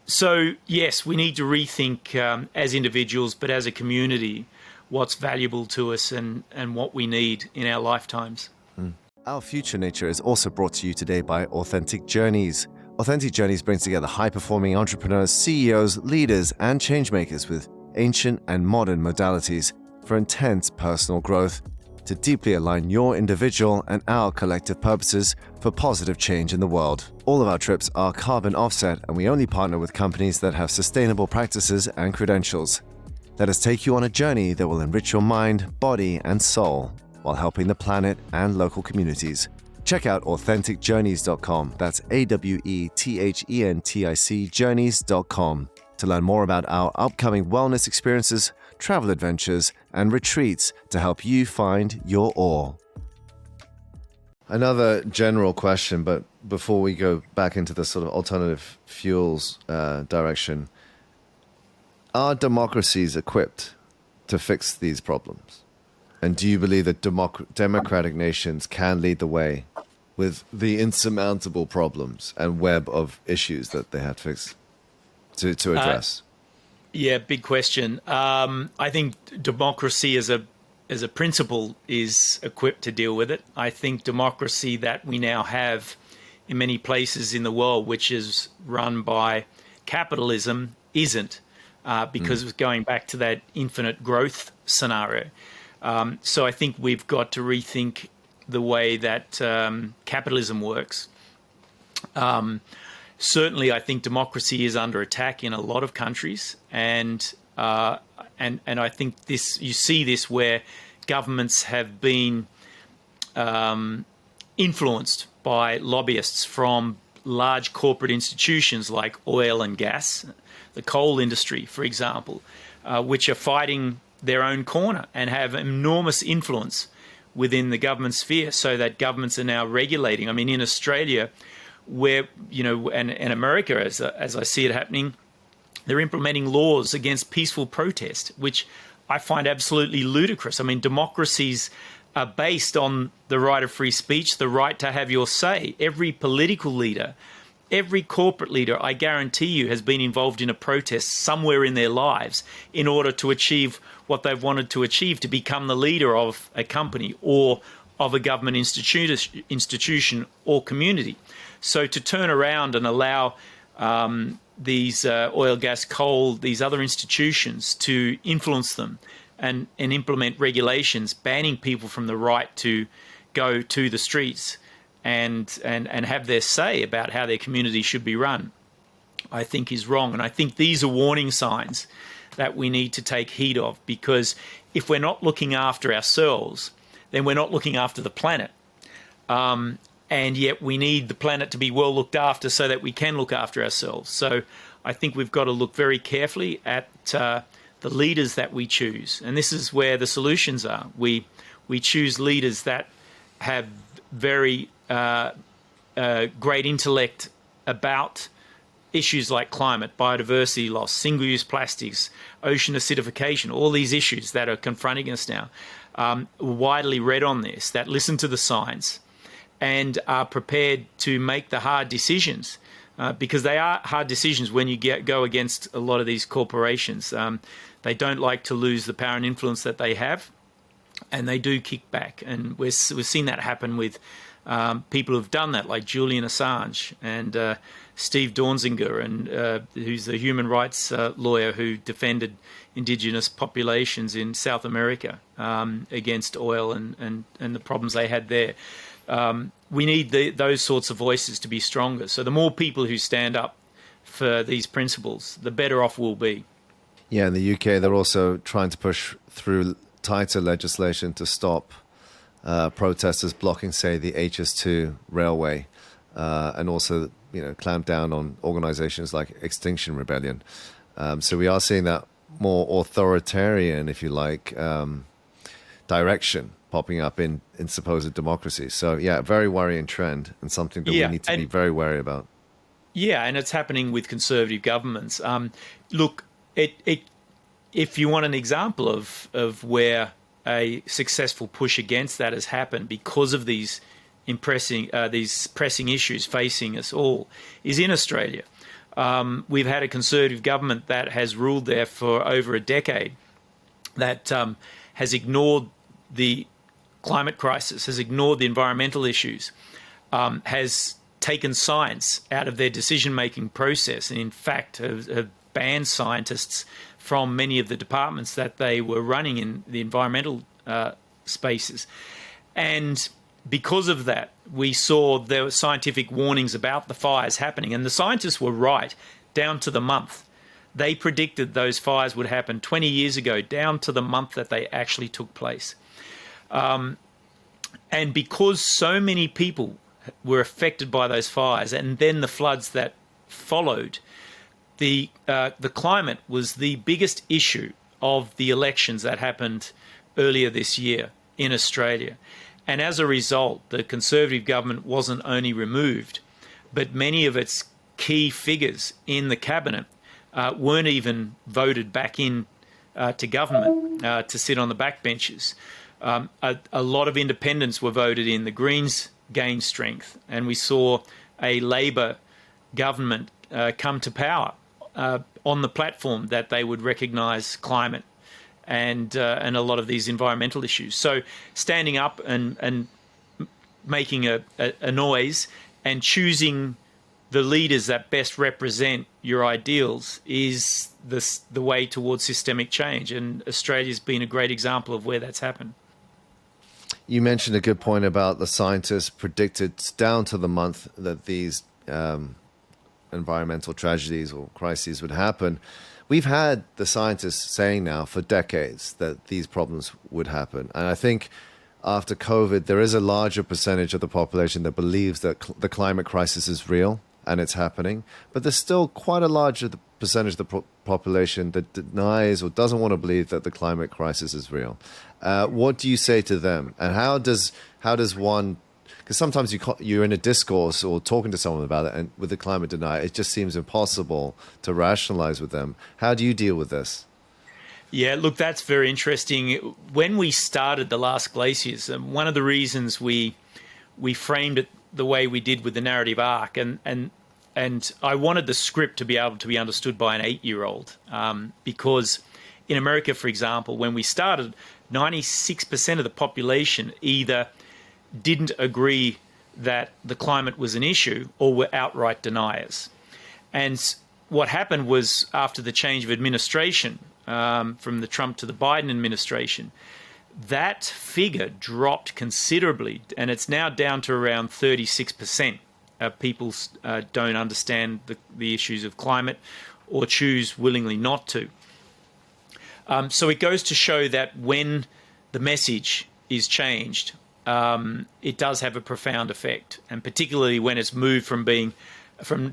So, yes, we need to rethink as individuals, but as a community, what's valuable to us and what we need in our lifetimes. Our Future Nature is also brought to you today by Authentic Journeys. Authentic Journeys brings together high-performing entrepreneurs, CEOs, leaders, and changemakers with ancient and modern modalities for intense personal growth to deeply align your individual and our collective purposes for positive change in the world. All of our trips are carbon offset, and we only partner with companies that have sustainable practices and credentials. Let us take you on a journey that will enrich your mind, body, and soul while helping the planet and local communities. Check out authenticjourneys.com. That's AWETHENTIC journeys.com to learn more about our upcoming wellness experiences, travel adventures, and retreats to help you find your awe. Another general question, but before we go back into the sort of alternative fuels direction, are democracies equipped to fix these problems? And do you believe that democratic nations can lead the way with the insurmountable problems and web of issues that they have to fix to address? Yeah, big question. I think democracy as a as a principle, is equipped to deal with it. I think democracy that we now have in many places in the world, which is run by capitalism, isn't, because it's going back to that infinite growth scenario. So I think we've got to rethink the way that capitalism works. Certainly, I think democracy is under attack in a lot of countries, and I think you see this where governments have been influenced by lobbyists from large corporate institutions like oil and gas, the coal industry, for example, which are fighting their own corner and have enormous influence within the government sphere, so that governments are now regulating. I mean, in Australia, where, and America, as I see it happening, they're implementing laws against peaceful protest, which I find absolutely ludicrous. I mean, democracies are based on the right of free speech, the right to have your say. Every political leader, every corporate leader, I guarantee you, has been involved in a protest somewhere in their lives in order to achieve what they've wanted to achieve, to become the leader of a company or of a government institution or community. So to turn around and allow these oil, gas, coal, these other institutions to influence them and implement regulations banning people from the right to go to the streets and have their say about how their community should be run, I think is wrong. And I think these are warning signs that we need to take heed of, because if we're not looking after ourselves, then we're not looking after the planet. And yet we need the planet to be well looked after so that we can look after ourselves. So I think we've got to look very carefully at the leaders that we choose. And this is where the solutions are. We choose leaders that have very great intellect about issues like climate, biodiversity loss, single-use plastics, ocean acidification, all these issues that are confronting us now, widely read on this, that listen to the science and are prepared to make the hard decisions, because they are hard decisions when you go against a lot of these corporations. They don't like to lose the power and influence that they have, and they do kick back. And we've seen that happen with people who've done that, like Julian Assange and Steve Dornsinger, and who's the human rights lawyer who defended indigenous populations in South America against oil and the problems they had there. We need those sorts of voices to be stronger. So the more people who stand up for these principles, the better off we'll be. Yeah, in the UK, they're also trying to push through tighter legislation to stop protesters blocking, say, the HS2 railway, and also, clamp down on organizations like Extinction Rebellion. So we are seeing that more authoritarian, if you like, direction popping up in supposed democracies. So, yeah, a very worrying trend, and something that we need to be very wary about. Yeah, and it's happening with conservative governments. Look, if you want an example of where a successful push against that has happened because of these pressing issues facing us all, is in Australia. We've had a conservative government that has ruled there for over a decade, that has ignored the climate crisis, has ignored the environmental issues, has taken science out of their decision-making process, and in fact have banned scientists from many of the departments that they were running in the environmental spaces. And because of that, we saw there were scientific warnings about the fires happening, and the scientists were right down to the month. They predicted those fires would happen 20 years ago, down to the month that they actually took place. And because so many people were affected by those fires, and then the floods that followed, the climate was the biggest issue of the elections that happened earlier this year in Australia. And as a result, the Conservative government wasn't only removed, but many of its key figures in the cabinet weren't even voted back in to government to sit on the backbenches. A lot of independents were voted in. The Greens gained strength, and we saw a Labor government come to power on the platform that they would recognise climate and a lot of these environmental issues. So standing up and making a noise and choosing the leaders that best represent your ideals is the way towards systemic change. And Australia's been a great example of where that's happened. You mentioned a good point about the scientists predicted down to the month that these environmental tragedies or crises would happen. We've had the scientists saying now for decades that these problems would happen. And I think after COVID, there is a larger percentage of the population that believes that the climate crisis is real and it's happening. But there's still quite a larger percentage of the population that denies or doesn't want to believe that the climate crisis is real. What do you say to them? And how does one, because sometimes you're in a discourse or talking to someone about it, and with the climate denier, it just seems impossible to rationalize with them. How do you deal with this? Yeah, look, that's very interesting. When we started the Last Glaciers, one of the reasons we framed it the way we did with the narrative arc, and I wanted the script to be able to be understood by an 8-year-old, because in America, for example, when we started, 96% of the population either didn't agree that the climate was an issue or were outright deniers. And what happened was, after the change of administration, from the Trump to the Biden administration, that figure dropped considerably, and it's now down to around 36% of people don't understand the issues of climate or choose willingly not to. So it goes to show that when the message is changed, it does have a profound effect, and particularly when it's moved from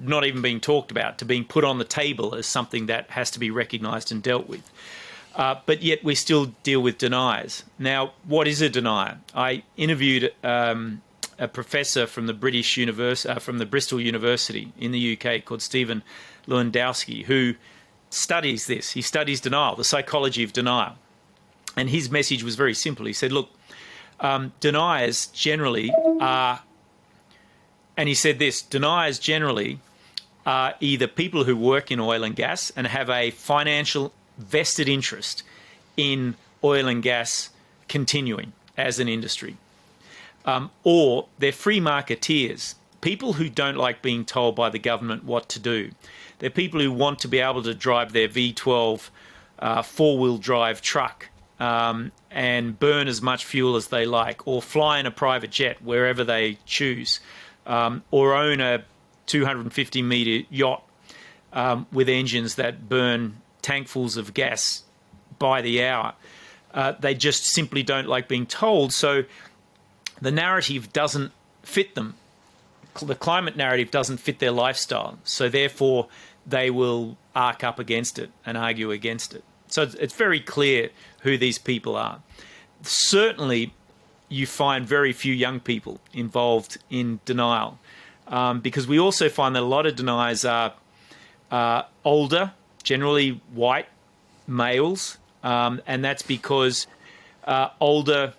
not even being talked about to being put on the table as something that has to be recognised and dealt with. But yet we still deal with deniers. Now, what is a denier? I interviewed a professor from the from the Bristol University in the UK called Stephen Lewandowski, who studies this. He studies denial, the psychology of denial. And his message was very simple. He said, look, deniers generally are, and he said this, deniers generally are either people who work in oil and gas and have a financial vested interest in oil and gas continuing as an industry, or they're free marketeers, people who don't like being told by the government what to do. They're people who want to be able to drive their V12 four-wheel drive truck and burn as much fuel as they like, or fly in a private jet wherever they choose, or own a 250-metre yacht with engines that burn tankfuls of gas by the hour. They just simply don't like being told, so the narrative doesn't fit them. The climate narrative doesn't fit their lifestyle, so therefore they will arc up against it and argue against it. So it's very clear who these people are. Certainly, you find very few young people involved in denial, because we also find that a lot of deniers are older, generally white males, and that's because older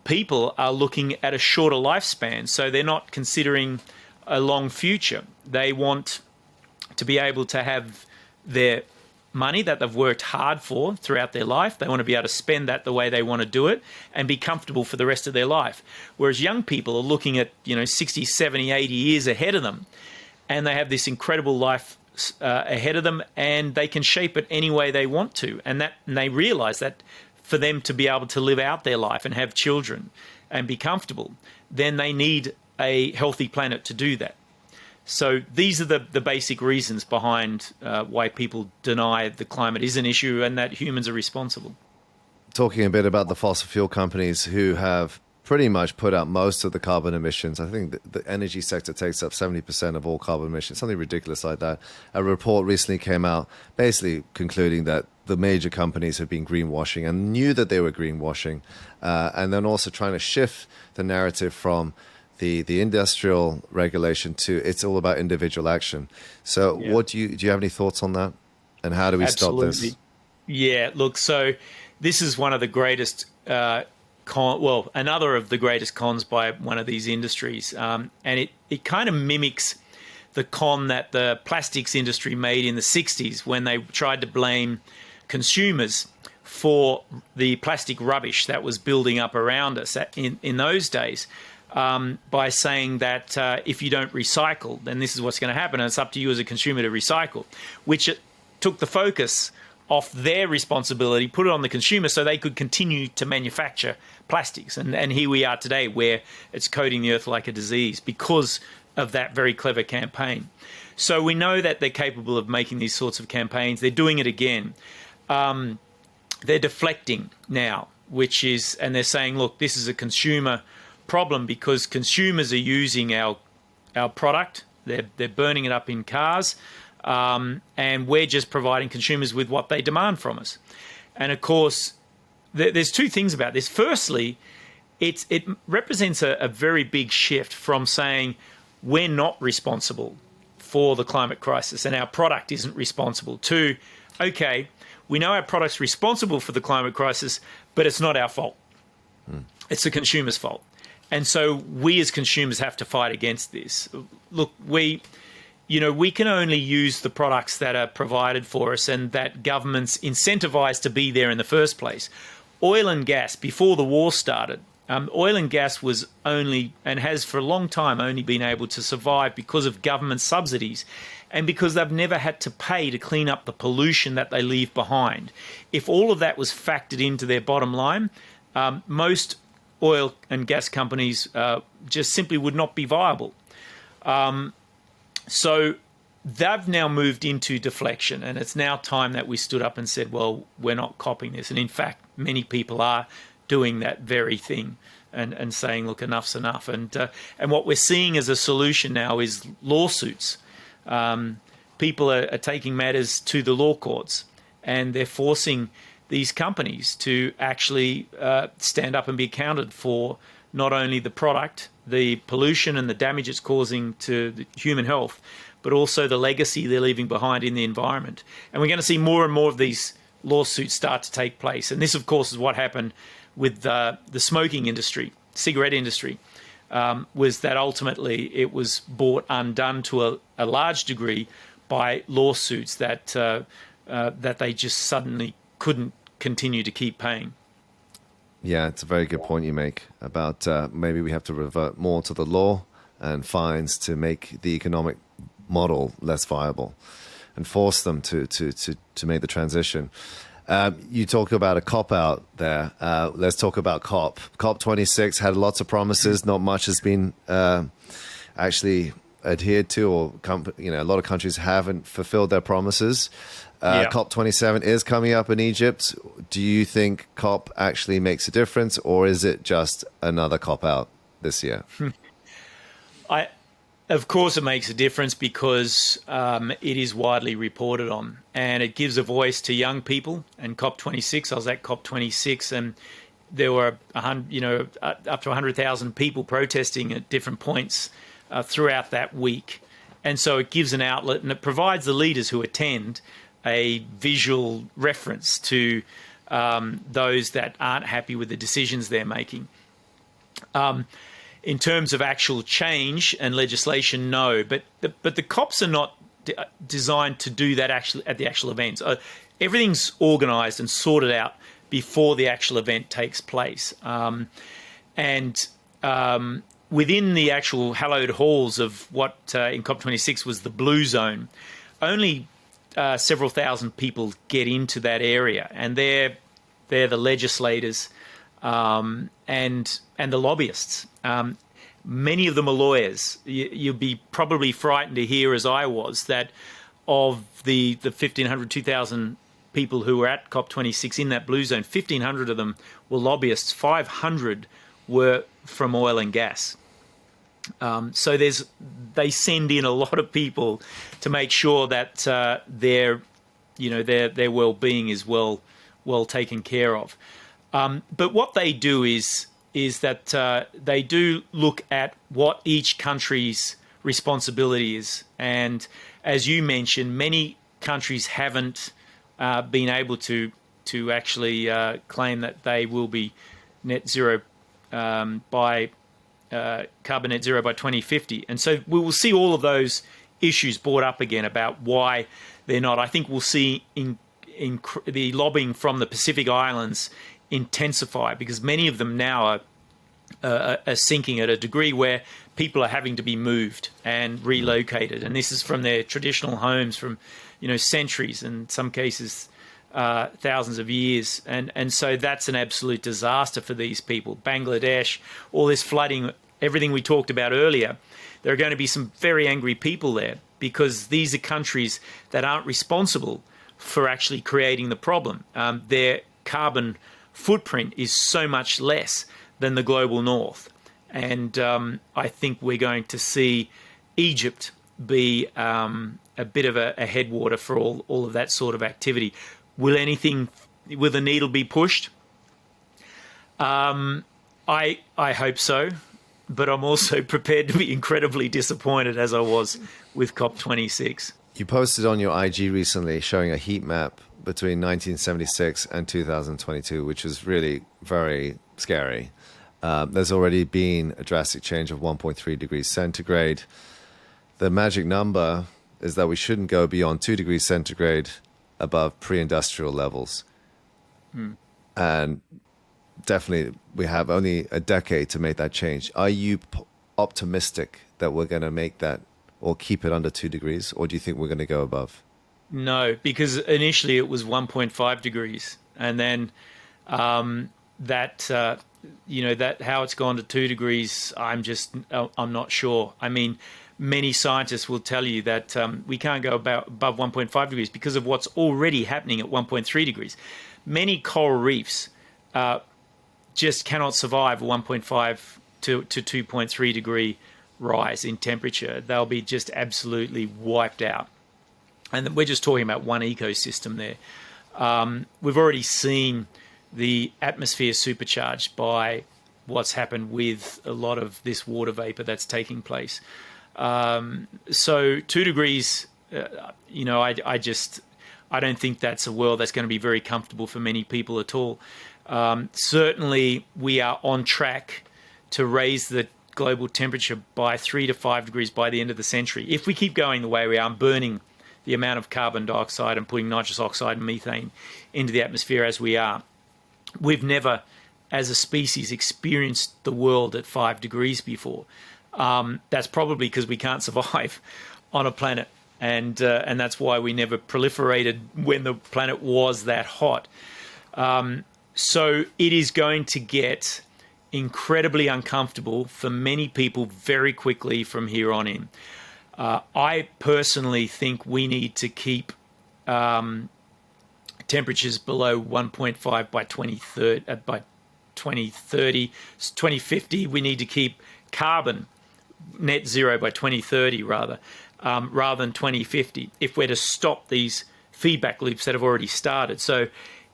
people are looking at a shorter lifespan, so they're not considering a long future. They want to be able to have their money that they've worked hard for throughout their life. They want to be able to spend that the way they want to do it and be comfortable for the rest of their life. Whereas young people are looking at 60, 70, 80 years ahead of them, and they have this incredible life ahead of them, and they can shape it any way they want to. And they realise that for them to be able to live out their life and have children and be comfortable, then they need a healthy planet to do that. So these are the basic reasons behind why people deny the climate is an issue and that humans are responsible. Talking a bit about the fossil fuel companies who have pretty much put out most of the carbon emissions. I think the energy sector takes up 70% of all carbon emissions, something ridiculous like that. A report recently came out basically concluding that the major companies have been greenwashing and knew that they were greenwashing, and then also trying to shift the narrative from the industrial regulation to it's all about individual action. So yeah. What do you have any thoughts on that? And how do we stop this? Yeah, look, so this is one of the greatest another of the greatest cons by one of these industries. And it kind of mimics the con that the plastics industry made in the 60s when they tried to blame consumers for the plastic rubbish that was building up around us in those days, by saying that if you don't recycle, then this is what's going to happen, and it's up to you as a consumer to recycle, which took the focus off their responsibility, put it on the consumer so they could continue to manufacture plastics. And here we are today, where it's coating the earth like a disease because of that very clever campaign. So we know that they're capable of making these sorts of campaigns. They're doing it again. They're deflecting now, and they're saying, look, this is a consumer problem because consumers are using our product. They're burning it up in cars, and we're just providing consumers with what they demand from us. And of course, there's two things about this. Firstly, it represents a very big shift from saying we're not responsible for the climate crisis and our product isn't responsible to, okay, we know our product's responsible for the climate crisis, but it's not our fault. It's the consumer's fault. And so we as consumers have to fight against this. Look, we can only use the products that are provided for us and that governments incentivize to be there in the first place. Oil and gas, before the war started, oil and gas was only, and has for a long time only been able to survive because of government subsidies and because they've never had to pay to clean up the pollution that they leave behind. If all of that was factored into their bottom line, most oil and gas companies just simply would not be viable. So they've now moved into deflection, and it's now time that we stood up and said, well, we're not copying this. And in fact, many people are doing that very thing and saying, look, enough's enough. And what we're seeing as a solution now is lawsuits. People are taking matters to the law courts, and they're forcing these companies to actually stand up and be accounted for not only the product, the pollution and the damage it's causing to the human health, but also the legacy they're leaving behind in the environment. And we're going to see more and more of these lawsuits start to take place. And this, of course, is what happened with the smoking industry, cigarette industry, was that ultimately it was brought undone to a large degree by lawsuits that they just suddenly couldn't continue to keep paying. Yeah, it's a very good point you make about maybe we have to revert more to the law and fines to make the economic model less viable and force them to make the transition. You talk about a cop-out there. Let's talk about COP. COP26 had lots of promises. Not much has been actually adhered to, or a lot of countries haven't fulfilled their promises. COP27 is coming up in Egypt. Do you think COP actually makes a difference, or is it just another cop-out this year? Of course it makes a difference because it is widely reported on, and it gives a voice to young people. And COP26, I was at COP26, and there were up to 100,000 people protesting at different points throughout that week. And so it gives an outlet, and it provides the leaders who attend a visual reference to those that aren't happy with the decisions they're making. In terms of actual change and legislation, no. But the COPs are not designed to do that actually at the actual events. Everything's organised and sorted out before the actual event takes place. And within the actual hallowed halls of what in COP26 was the blue zone, only several thousand people get into that area, and they're the legislators and the lobbyists. Many of them are lawyers. You'd be probably frightened to hear, as I was, that of the 1,500, 2,000 people who were at COP26 in that blue zone, 1,500 of them were lobbyists. 500 were from oil and gas. So they send in a lot of people to make sure that their well-being is well taken care of. But what they do is that they do look at what each country's responsibility is. And as you mentioned, many countries haven't been able to actually claim that they will be net zero by carbon net zero by 2050. And so we will see all of those issues brought up again about why they're not. I think we'll see the lobbying from the Pacific Islands intensify, because many of them now are sinking at a degree where people are having to be moved and relocated, and this is from their traditional homes from centuries, and in some cases thousands of years, and so that's an absolute disaster for these people. Bangladesh, all this flooding, everything we talked about earlier, there are going to be some very angry people there, because these are countries that aren't responsible for actually creating the problem. Their carbon footprint is so much less than the global north. And I think we're going to see Egypt be a bit of a headwater for all of that sort of activity. Will the needle be pushed? I hope so, but I'm also prepared to be incredibly disappointed, as I was with COP26. You posted on your IG recently showing a heat map between 1976 and 2022, which is really very scary. There's already been a drastic change of 1.3 degrees centigrade. The magic number is that we shouldn't go beyond 2 degrees centigrade above pre-industrial levels. And definitely we have only a decade to make that change. Are you optimistic that we're going to make that or keep it under 2 degrees, or do you think we're going to go above? No, because initially it was 1.5 degrees, and then that how it's gone to 2 degrees, I'm not sure. I mean, many scientists will tell you that we can't go above 1.5 degrees because of what's already happening at 1.3 degrees. Many coral reefs just cannot survive a 1.5 to 2.3 degree rise in temperature. They'll be just absolutely wiped out. And we're just talking about one ecosystem there. We've already seen the atmosphere supercharged by what's happened with a lot of this water vapor that's taking place. So 2 degrees, I don't think that's a world that's going to be very comfortable for many people at all. Certainly, we are on track to raise the global temperature by 3 to 5 degrees by the end of the century. If we keep going the way we are, burning the amount of carbon dioxide and putting nitrous oxide and methane into the atmosphere as we are, we've never, as a species, experienced the world at 5 degrees before. That's probably because we can't survive on a planet, and that's why we never proliferated when the planet was that hot. So it is going to get incredibly uncomfortable for many people very quickly from here on in. I personally think we need to keep temperatures below 1.5 by 2030, 2050. We need to keep carbon net zero by 2030 rather than 2050, if we're to stop these feedback loops that have already started. So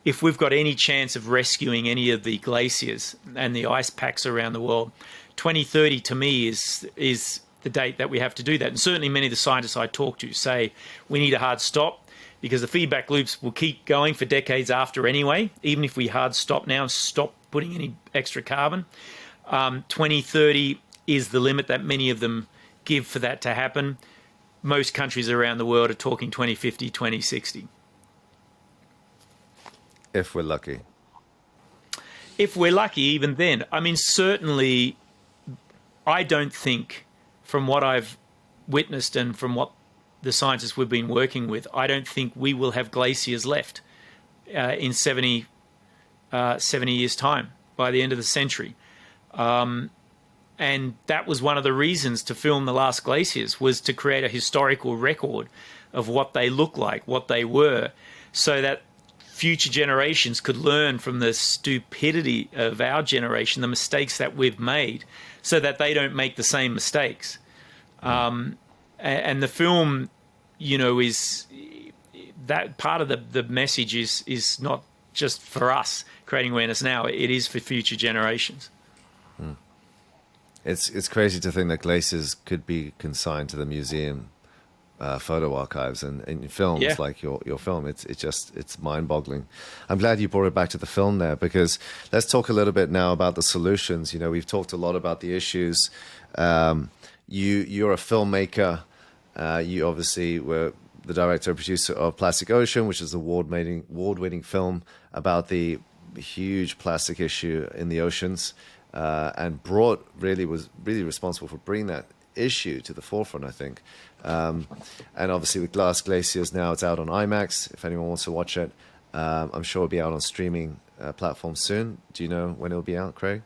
if we've got any chance of rescuing any of the glaciers and the ice packs around the world, 2030 to me is the date that we have to do that. And certainly many of the scientists I talk to say we need a hard stop, because the feedback loops will keep going for decades after anyway, even if we hard stop now and stop putting any extra carbon. 2030 is the limit that many of them give for that to happen. Most countries around the world are talking 2050, 2060. If we're lucky. If we're lucky, even then. I mean, certainly, I don't think, from what I've witnessed and from what the scientists we've been working with, I don't think we will have glaciers left in 70 years' time, by the end of the century. And that was one of the reasons to film The Last Glaciers, was to create a historical record of what they look like, what they were, so that future generations could learn from the stupidity of our generation, the mistakes that we've made, so that they don't make the same mistakes. And the film, is that part of the message is not just for us creating awareness now, it is for future generations. It's crazy to think that glaciers could be consigned to the museum photo archives and in films like your film. It's mind-boggling. I'm glad you brought it back to the film there, because let's talk a little bit now about the solutions. We've talked a lot about the issues. You're a filmmaker. You obviously were the director and producer of Plastic Ocean, which is an award-winning film about the huge plastic issue in the oceans, and was really responsible for bringing that issue to the forefront, I think. And obviously with Last Glaciers now, it's out on IMAX, if anyone wants to watch it. I'm sure it'll be out on streaming platforms soon. Do you know when it'll be out, Craig?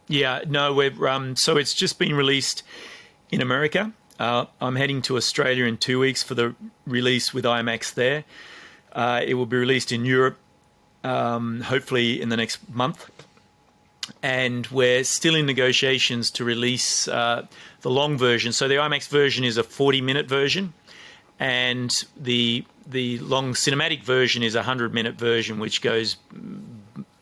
Yeah, no, so it's just been released in America. I'm heading to Australia in 2 weeks for the release with IMAX there. It will be released in Europe, hopefully in the next month. And we're still in negotiations to release the long version. So the IMAX version is a 40-minute version, and the long cinematic version is a 100-minute version, which goes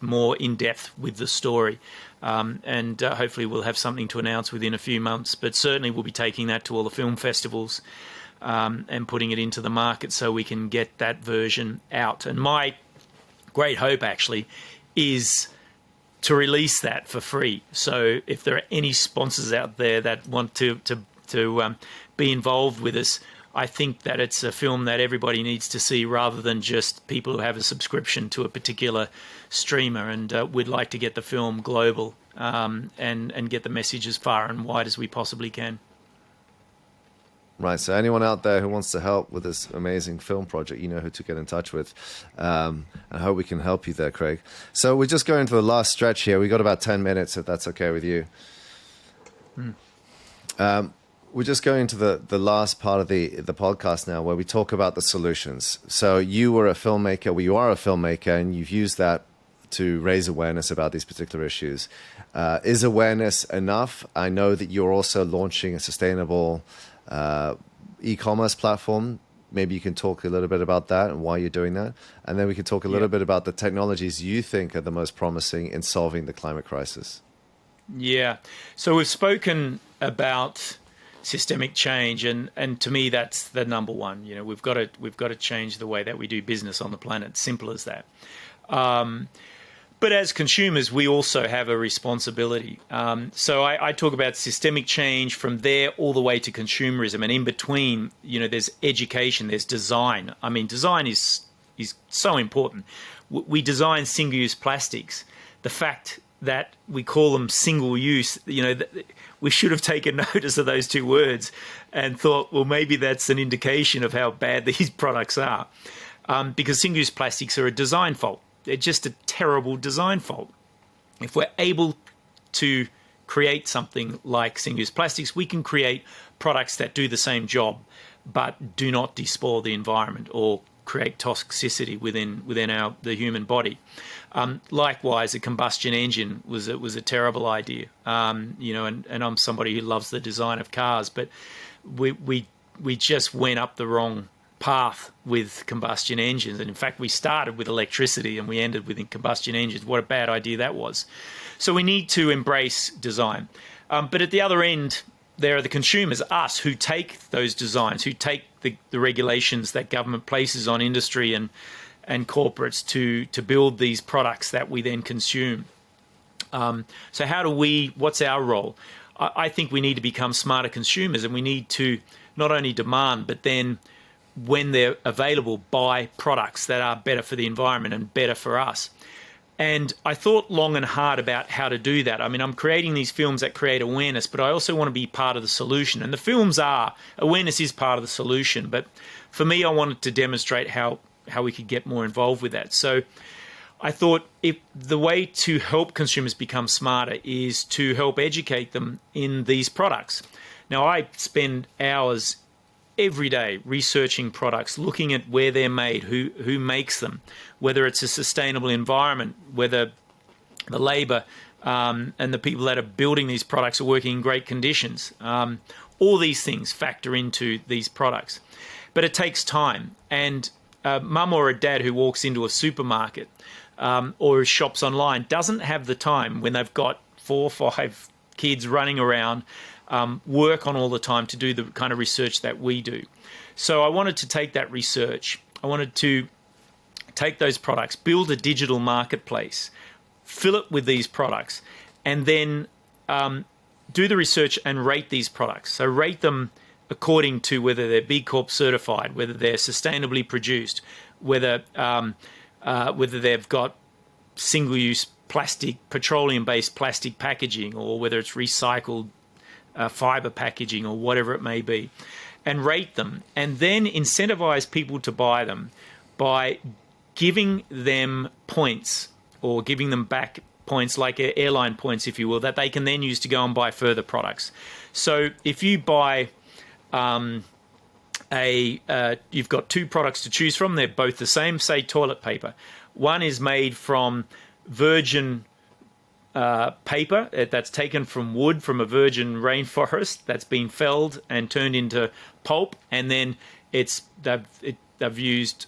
more in depth with the story. And hopefully we'll have something to announce within a few months. But certainly we'll be taking that to all the film festivals and putting it into the market so we can get that version out. And my great hope actually is to release that for free. So if there are any sponsors out there that want to be involved with us, I think that it's a film that everybody needs to see rather than just people who have a subscription to a particular streamer. And we'd like to get the film global and get the message as far and wide as we possibly can. Right, so anyone out there who wants to help with this amazing film project, you know who to get in touch with. I hope we can help you there, Craig. So we're just going to the last stretch here. We got about 10 minutes, if that's okay with you. We're just going to the last part of the podcast now, where we talk about the solutions. So you are a filmmaker, and you've used that to raise awareness about these particular issues. Is awareness enough? I know that you're also launching a sustainable e-commerce platform. Maybe you can talk a little bit about that and why you're doing that. And then we can talk a little bit about the technologies you think are the most promising in solving the climate crisis. Yeah. So we've spoken about systemic change, and to me that's the number one. You know, we've got to change the way that we do business on the planet. Simple as that. But as consumers, we also have a responsibility. So I talk about systemic change from there all the way to consumerism, and in between, you know, there's education, there's design. I mean, design is so important. We design single-use plastics. The fact that we call them single-use, you know, we should have taken notice of those two words and thought, well, maybe that's an indication of how bad these products are, because single-use plastics are a design fault. They're just a terrible design fault. If we're able to create something like single-use plastics, we can create products that do the same job but do not despoil the environment or create toxicity within the human body. Likewise, a combustion engine was a terrible idea. You know, and I'm somebody who loves the design of cars, but we just went up the wrong path with combustion engines. And in fact, we started with electricity and we ended with combustion engines. What a bad idea that was. So we need to embrace design. But at the other end, there are the consumers, us, who take those designs, who take the regulations that government places on industry and corporates to build these products that we then consume. So what's our role? I think we need to become smarter consumers, and we need to not only demand, but then when they're available, buy products that are better for the environment and better for us. And I thought long and hard about how to do that. I mean, I'm creating these films that create awareness, but I also want to be part of the solution. And awareness is part of the solution. But for me, I wanted to demonstrate how we could get more involved with that. So I thought if the way to help consumers become smarter is to help educate them in these products. Now, I spend hours every day researching products, looking at where they're made, who makes them, whether it's a sustainable environment, whether the labour and the people that are building these products are working in great conditions. All these things factor into these products. But it takes time. And a mum or a dad who walks into a supermarket or shops online doesn't have the time when they've got 4 or 5 kids running around, work on all the time to do the kind of research that we do. So I wanted to take that research. I wanted to take those products, build a digital marketplace, fill it with these products, and then do the research and rate these products. So rate them according to whether they're B Corp certified, whether they're sustainably produced, whether they've got single-use plastic, petroleum-based plastic packaging, or whether it's recycled fiber packaging or whatever it may be, and rate them, and then incentivize people to buy them by giving them points or giving them back points, like airline points, if you will, that they can then use to go and buy further products. So if you buy you've got two products to choose from, they're both the same, say toilet paper. One is made from virgin paper that's taken from wood from a virgin rainforest that's been felled and turned into pulp, and then they've used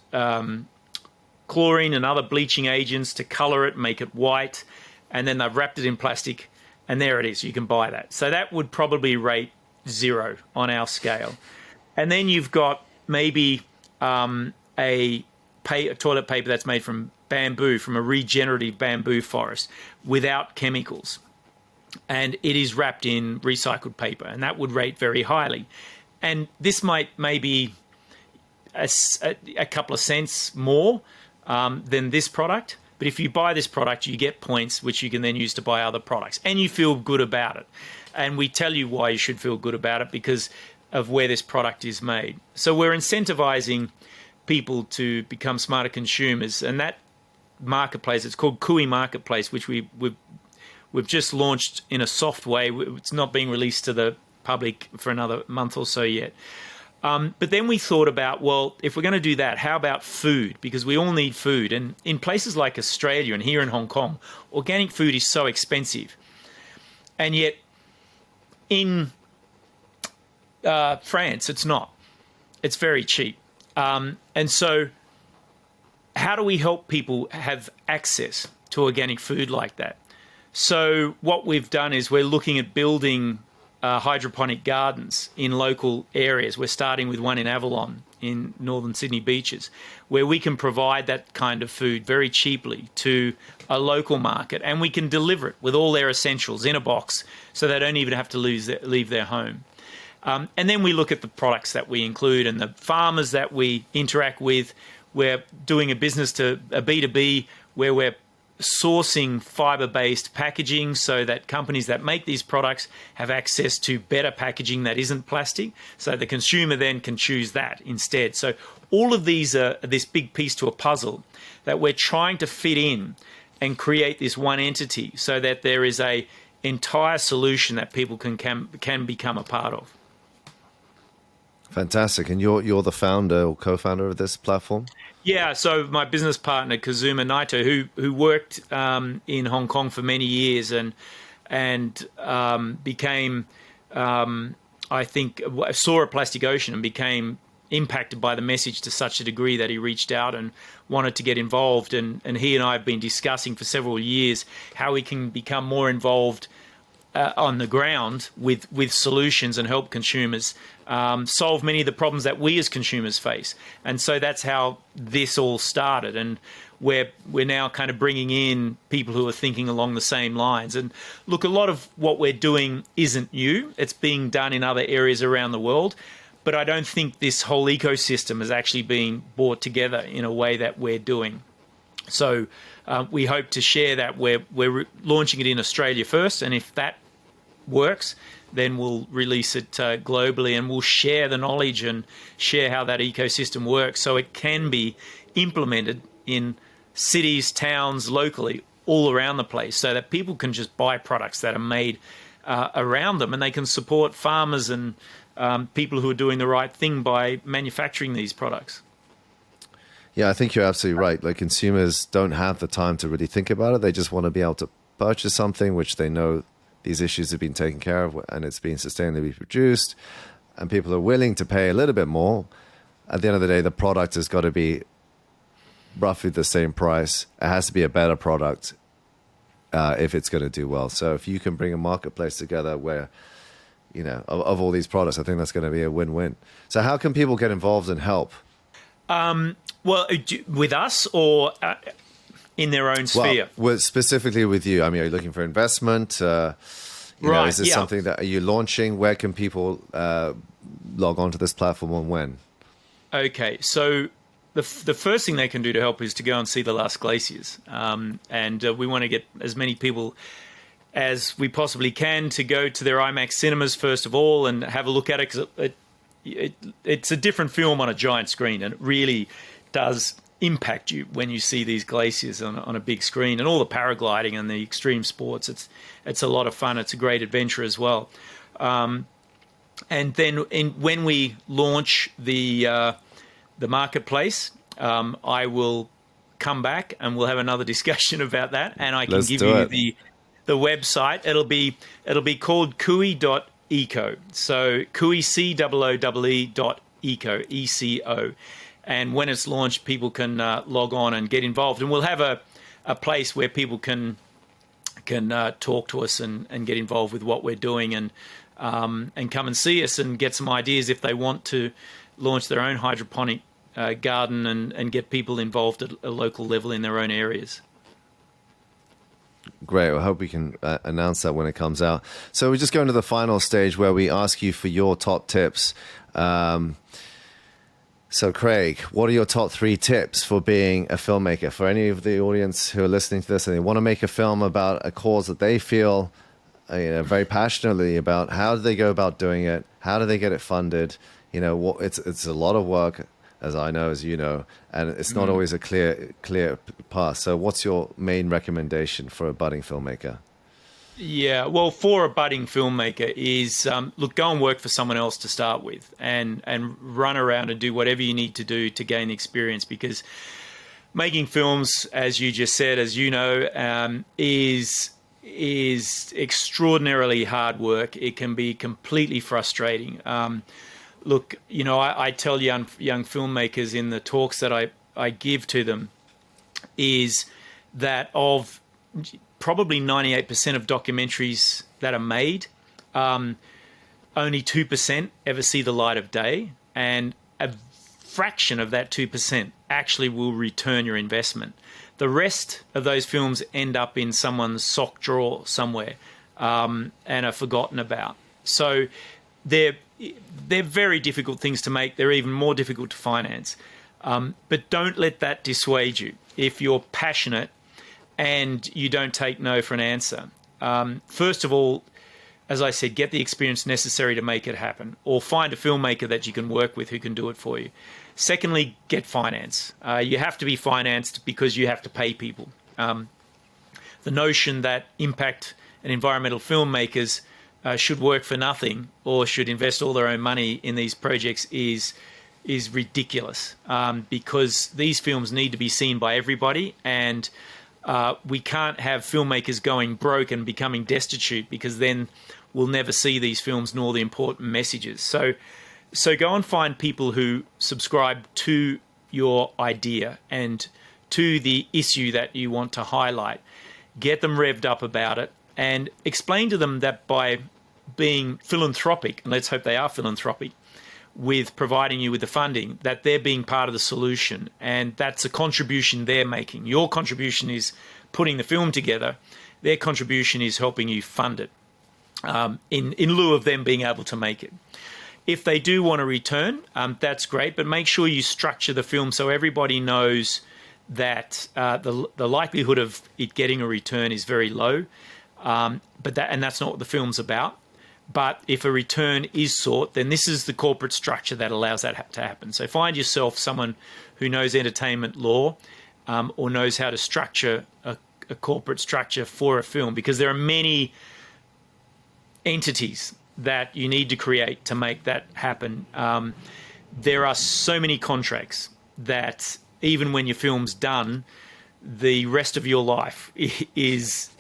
chlorine and other bleaching agents to color it, make it white, and then they've wrapped it in plastic, and there it is. You can buy that. So that would probably rate 0 on our scale. And then you've got maybe a toilet paper that's made from bamboo, from a regenerative bamboo forest without chemicals, and it is wrapped in recycled paper, and that would rate very highly. And this might maybe a couple of cents more than this product, but if you buy this product, you get points which you can then use to buy other products, and you feel good about it. And we tell you why you should feel good about it, because of where this product is made. So we're incentivizing people to become smarter consumers, and that marketplace, it's called Kui Marketplace, which we've just launched in a soft way. It's not being released to the public for another month or so yet. But then we thought about, well, if we're going to do that, how about food? Because we all need food. And in places like Australia and here in Hong Kong, organic food is so expensive. And yet in France, it's not. It's very cheap. And so how do we help people have access to organic food like that? So what we've done is we're looking at building hydroponic gardens in local areas. We're starting with one in Avalon in northern Sydney beaches, where we can provide that kind of food very cheaply to a local market, and we can deliver it with all their essentials in a box, so they don't even have to leave their home. And then we look at the products that we include and the farmers that we interact with. We're doing a business to a B2B where we're sourcing fiber-based packaging so that companies that make these products have access to better packaging that isn't plastic, so the consumer then can choose that instead. So all of these are this big piece to a puzzle that we're trying to fit in and create this one entity so that there is a entire solution that people can become a part of. Fantastic. And you're the founder or co-founder of this platform? Yeah, so my business partner Kazuma Naito, who worked in Hong Kong for many years and became, I think, saw a plastic ocean and became impacted by the message to such a degree that he reached out and wanted to get involved. And he and I have been discussing for several years how we can become more involved on the ground with solutions and help consumers solve many of the problems that we as consumers face. And so that's how this all started. And we're now kind of bringing in people who are thinking along the same lines. And look, a lot of what we're doing isn't new. It's being done in other areas around the world. But I don't think this whole ecosystem has actually been brought together in a way that we're doing. So we hope to share that. We're launching it in Australia first, and if that works, then we'll release it globally, and we'll share the knowledge and share how that ecosystem works so it can be implemented in cities, towns, locally, all around the place, so that people can just buy products that are made around them, and they can support farmers and people who are doing the right thing by manufacturing these products. Yeah, I think you're absolutely right. Like, consumers don't have the time to really think about it. They just want to be able to purchase something which they know these issues have been taken care of and it's been sustainably produced, and people are willing to pay a little bit more. At the end of the day, the product has got to be roughly the same price. It has to be a better product if it's going to do well. So if you can bring a marketplace together where, you know, of all these products, I think that's going to be a win-win. So how can people get involved and help? Well, with us or in their own sphere? Well, specifically with you. I mean, are you looking for investment? Is this something that are you launching? Where can people log onto this platform and when? Okay, so the first thing they can do to help is to go and see the Last Glaciers. And we want to get as many people as we possibly can to go to their IMAX cinemas, first of all, and have a look at it, because it's a different film on a giant screen, and it really does impact you when you see these glaciers on a big screen, and all the paragliding and the extreme sports. It's a lot of fun. It's a great adventure as well. And then when we launch the marketplace, I will come back and we'll have another discussion about that, and I can give you the website. It'll be called kui.eco. So kui, COOE.eco, ECO. And when it's launched, people can log on and get involved. And we'll have a place where people can talk to us and get involved with what we're doing, and come and see us and get some ideas if they want to launch their own hydroponic garden and get people involved at a local level in their own areas. Great. I hope we can announce that when it comes out. So we're just going to the final stage where we ask you for your top tips. So Craig, what are your top 3 tips for being a filmmaker? For any of the audience who are listening to this and they want to make a film about a cause that they feel very passionately about, how do they go about doing it? How do they get it funded? It's a lot of work, as I know, as you know, and it's not always a clear path. So what's your main recommendation for a budding filmmaker? Yeah, well, for a budding filmmaker is, look, go and work for someone else to start with, and run around and do whatever you need to do to gain experience, because making films, as you just said, as you know, is extraordinarily hard work. It can be completely frustrating. Look, I tell young filmmakers in the talks that I give to them is that of probably 98% of documentaries that are made, only 2% ever see the light of day, and a fraction of that 2% actually will return your investment. The rest of those films end up in someone's sock drawer somewhere, and are forgotten about. So they're very difficult things to make. They're even more difficult to finance. But don't let that dissuade you. If you're passionate and you don't take no for an answer, first of all, as I said, get the experience necessary to make it happen, or find a filmmaker that you can work with who can do it for you. Secondly, get finance. You have to be financed because you have to pay people. The notion that impact and environmental filmmakers should work for nothing or should invest all their own money in these projects is ridiculous, because these films need to be seen by everybody, and we can't have filmmakers going broke and becoming destitute, because then we'll never see these films nor the important messages. So go and find people who subscribe to your idea and to the issue that you want to highlight. Get them revved up about it, and explain to them that by being philanthropic, and let's hope they are philanthropic, with providing you with the funding, that they're being part of the solution, and that's a contribution they're making. Your contribution is putting the film together. Their contribution is helping you fund it, in lieu of them being able to make it. If they do want to return, that's great, but make sure you structure the film so everybody knows that the likelihood of it getting a return is very low, but that's not what the film's about. But if a return is sought, then this is the corporate structure that allows that to happen. So find yourself someone who knows entertainment law, or knows how to structure a corporate structure for a film, because there are many entities that you need to create to make that happen. There are so many contracts that even when your film's done, the rest of your life is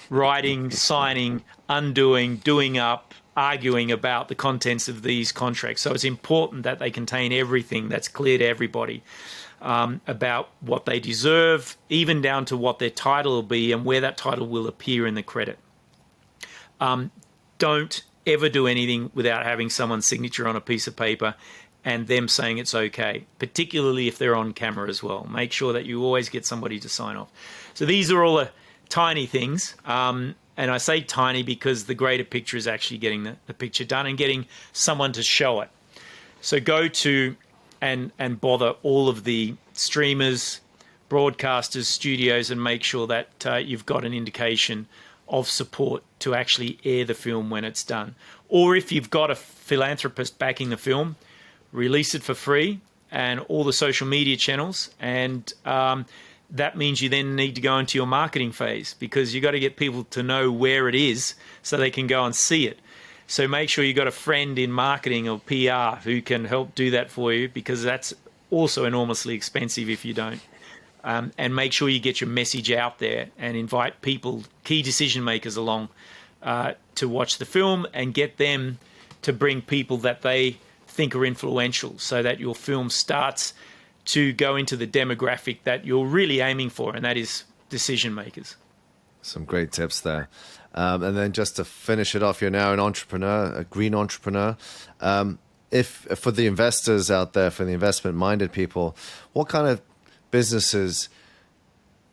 writing, signing, undoing, doing up, arguing about the contents of these contracts. So it's important that they contain everything that's clear to everybody, about what they deserve, even down to what their title will be and where that title will appear in the credit. Don't ever do anything without having someone's signature on a piece of paper and them saying it's okay, particularly if they're on camera as well. Make sure that you always get somebody to sign off. So these are all the tiny things. And I say tiny because the greater picture is actually getting the picture done and getting someone to show it. So go to and bother all of the streamers, broadcasters, studios, and make sure that you've got an indication of support to actually air the film when it's done. Or if you've got a philanthropist backing the film, release it for free and all the social media channels. And that means you then need to go into your marketing phase, because you've got to get people to know where it is so they can go and see it. So make sure you've got a friend in marketing or PR who can help do that for you, because that's also enormously expensive if you don't. And make sure you get your message out there and invite people, key decision makers along to watch the film, and get them to bring people that they think are influential, so that your film starts to go into the demographic that you're really aiming for, and that is decision makers. Some great tips there. And then just to finish it off, you're now an entrepreneur, a green entrepreneur. If for the investors out there, for the investment-minded people, what kind of businesses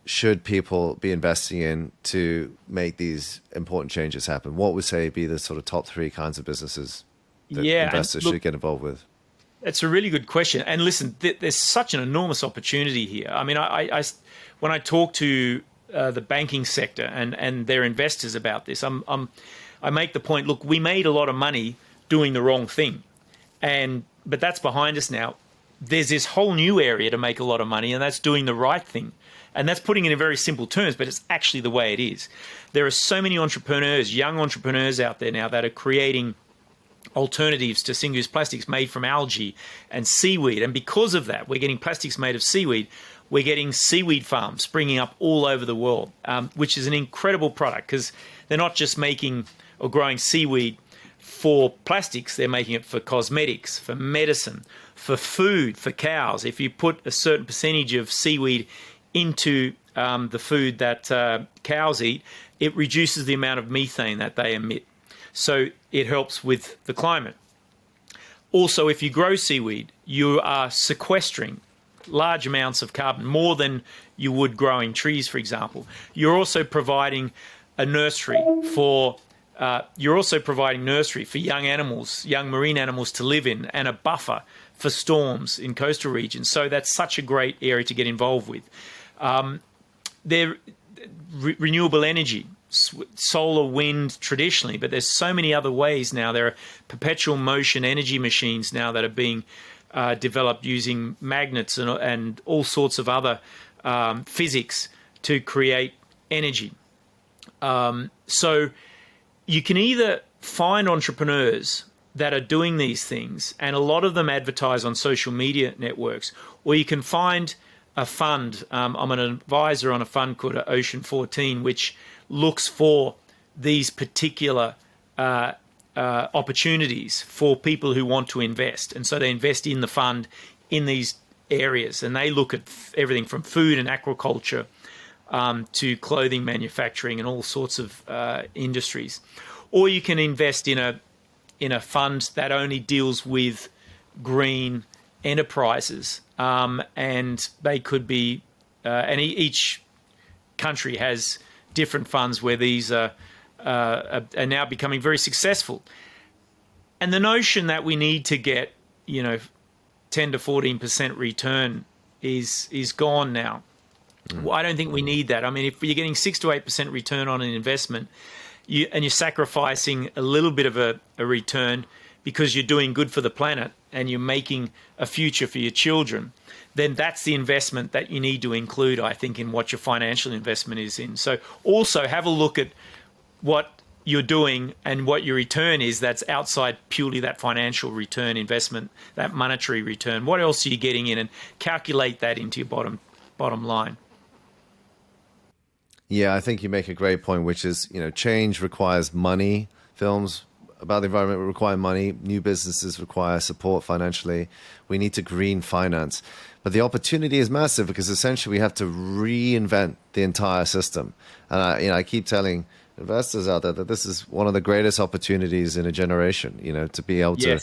should people be investing in to make these important changes happen? What would say be the sort of top 3 kinds of businesses that investors should get involved with? It's a really good question. And listen, there's such an enormous opportunity here. I mean, I when I talk to the banking sector and their investors about this, I make the point, look, we made a lot of money doing the wrong thing, but that's behind us now. There's this whole new area to make a lot of money, and that's doing the right thing. And that's putting it in very simple terms, but it's actually the way it is. There are so many entrepreneurs, young entrepreneurs out there now that are creating alternatives to single-use plastics made from algae and seaweed. And because of that, we're getting plastics made of seaweed. We're getting seaweed farms springing up all over the world, which is an incredible product, because they're not just making or growing seaweed for plastics, they're making it for cosmetics, for medicine, for food, for cows. If you put a certain percentage of seaweed into the food that cows eat, it reduces the amount of methane that they emit. So it helps with the climate. Also, if you grow seaweed, you are sequestering large amounts of carbon, more than you would growing trees, for example. You're also providing a nursery for young animals, young marine animals to live in, and a buffer for storms in coastal regions. So that's such a great area to get involved with. Renewable energy, solar, wind traditionally, but there's so many other ways now. There are perpetual motion energy machines now that are being developed using magnets and all sorts of other physics to create energy. So you can either find entrepreneurs that are doing these things, and a lot of them advertise on social media networks, or you can find a fund. I'm an advisor on a fund called Ocean 14, which looks for these particular opportunities for people who want to invest. And so they invest in the fund in these areas, and they look at everything from food and aquaculture to clothing manufacturing and all sorts of industries. Or you can invest in a fund that only deals with green enterprises, and they could be, and each country has different funds where these are now becoming very successful. And the notion that we need to get, 10 to 14% return is gone now. Well, I don't think we need that. I mean, if you're getting 6 to 8% return on an investment, and you're sacrificing a little bit of a return because you're doing good for the planet and you're making a future for your children, then that's the investment that you need to include, I think, in what your financial investment is in. So also have a look at what you're doing and what your return is that's outside purely that financial return investment, that monetary return. What else are you getting in, and calculate that into your bottom line. Yeah, I think you make a great point, which is, change requires money. Films about the environment require money. New businesses require support financially. We need to green finance. But the opportunity is massive, because essentially we have to reinvent the entire system. And I keep telling investors out there that this is one of the greatest opportunities in a generation, to be able to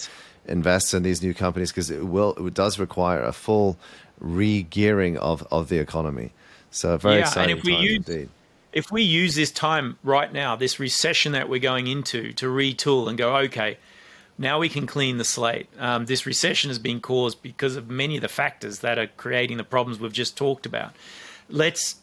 invest in these new companies, because it does require a full re-gearing of the economy. So very exciting times indeed. If we use this time right now, this recession that we're going into, to retool and go, okay, Now we can clean the slate. This recession has been caused because of many of the factors that are creating the problems we've just talked about. Let's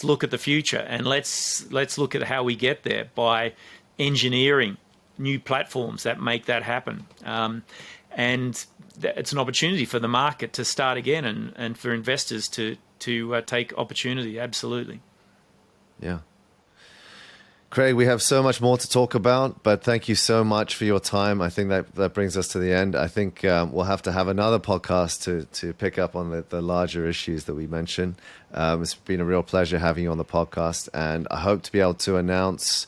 look at the future, and let's look at how we get there by engineering new platforms that make that happen. And it's an opportunity for the market to start again, and for investors to take opportunity. Absolutely. Yeah. Craig, we have so much more to talk about, but thank you so much for your time. I think that brings us to the end. I think we'll have to have another podcast to pick up on the larger issues that we mentioned. It's been a real pleasure having you on the podcast, and I hope to be able to announce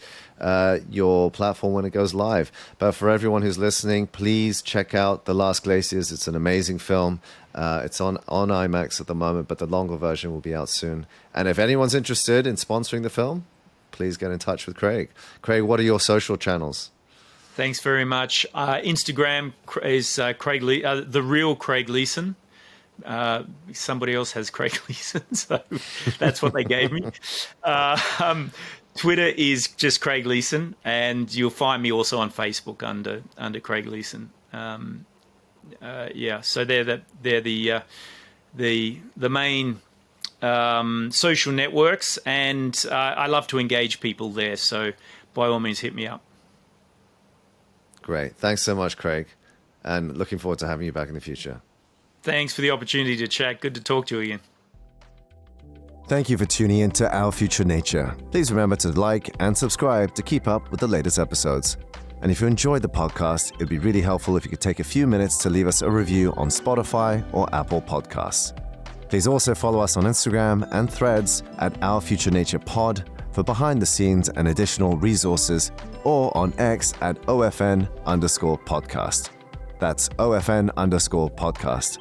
your platform when it goes live. But for everyone who's listening, please check out The Last Glaciers. It's an amazing film. It's on IMAX at the moment, but the longer version will be out soon. And if anyone's interested in sponsoring the film, please get in touch with Craig. Craig, what are your social channels? Thanks very much. Instagram is the real Craig Leeson. Somebody else has Craig Leeson, so that's what they gave me. Twitter is just Craig Leeson, and you'll find me also on Facebook under Craig Leeson. So they're the main social networks, and I love to engage people there. So by all means, hit me up. Great. Thanks so much, Craig. And looking forward to having you back in the future. Thanks for the opportunity to chat. Good to talk to you again. Thank you for tuning in to Our Future Nature. Please remember to like and subscribe to keep up with the latest episodes. And if you enjoyed the podcast, it'd be really helpful if you could take a few minutes to leave us a review on Spotify or Apple Podcasts. Please also follow us on Instagram and Threads at Our Future Nature Pod for behind the scenes and additional resources, or on X at OFN_podcast. That's OFN_podcast.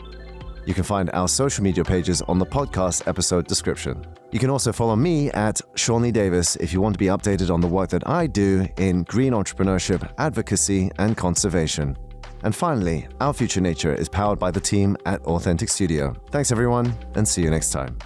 You can find our social media pages on the podcast episode description. You can also follow me at Lee-Davies if you want to be updated on the work that I do in green entrepreneurship, advocacy, and conservation. And finally, Our Future Nature is powered by the team at Authentic Studio. Thanks everyone, and see you next time.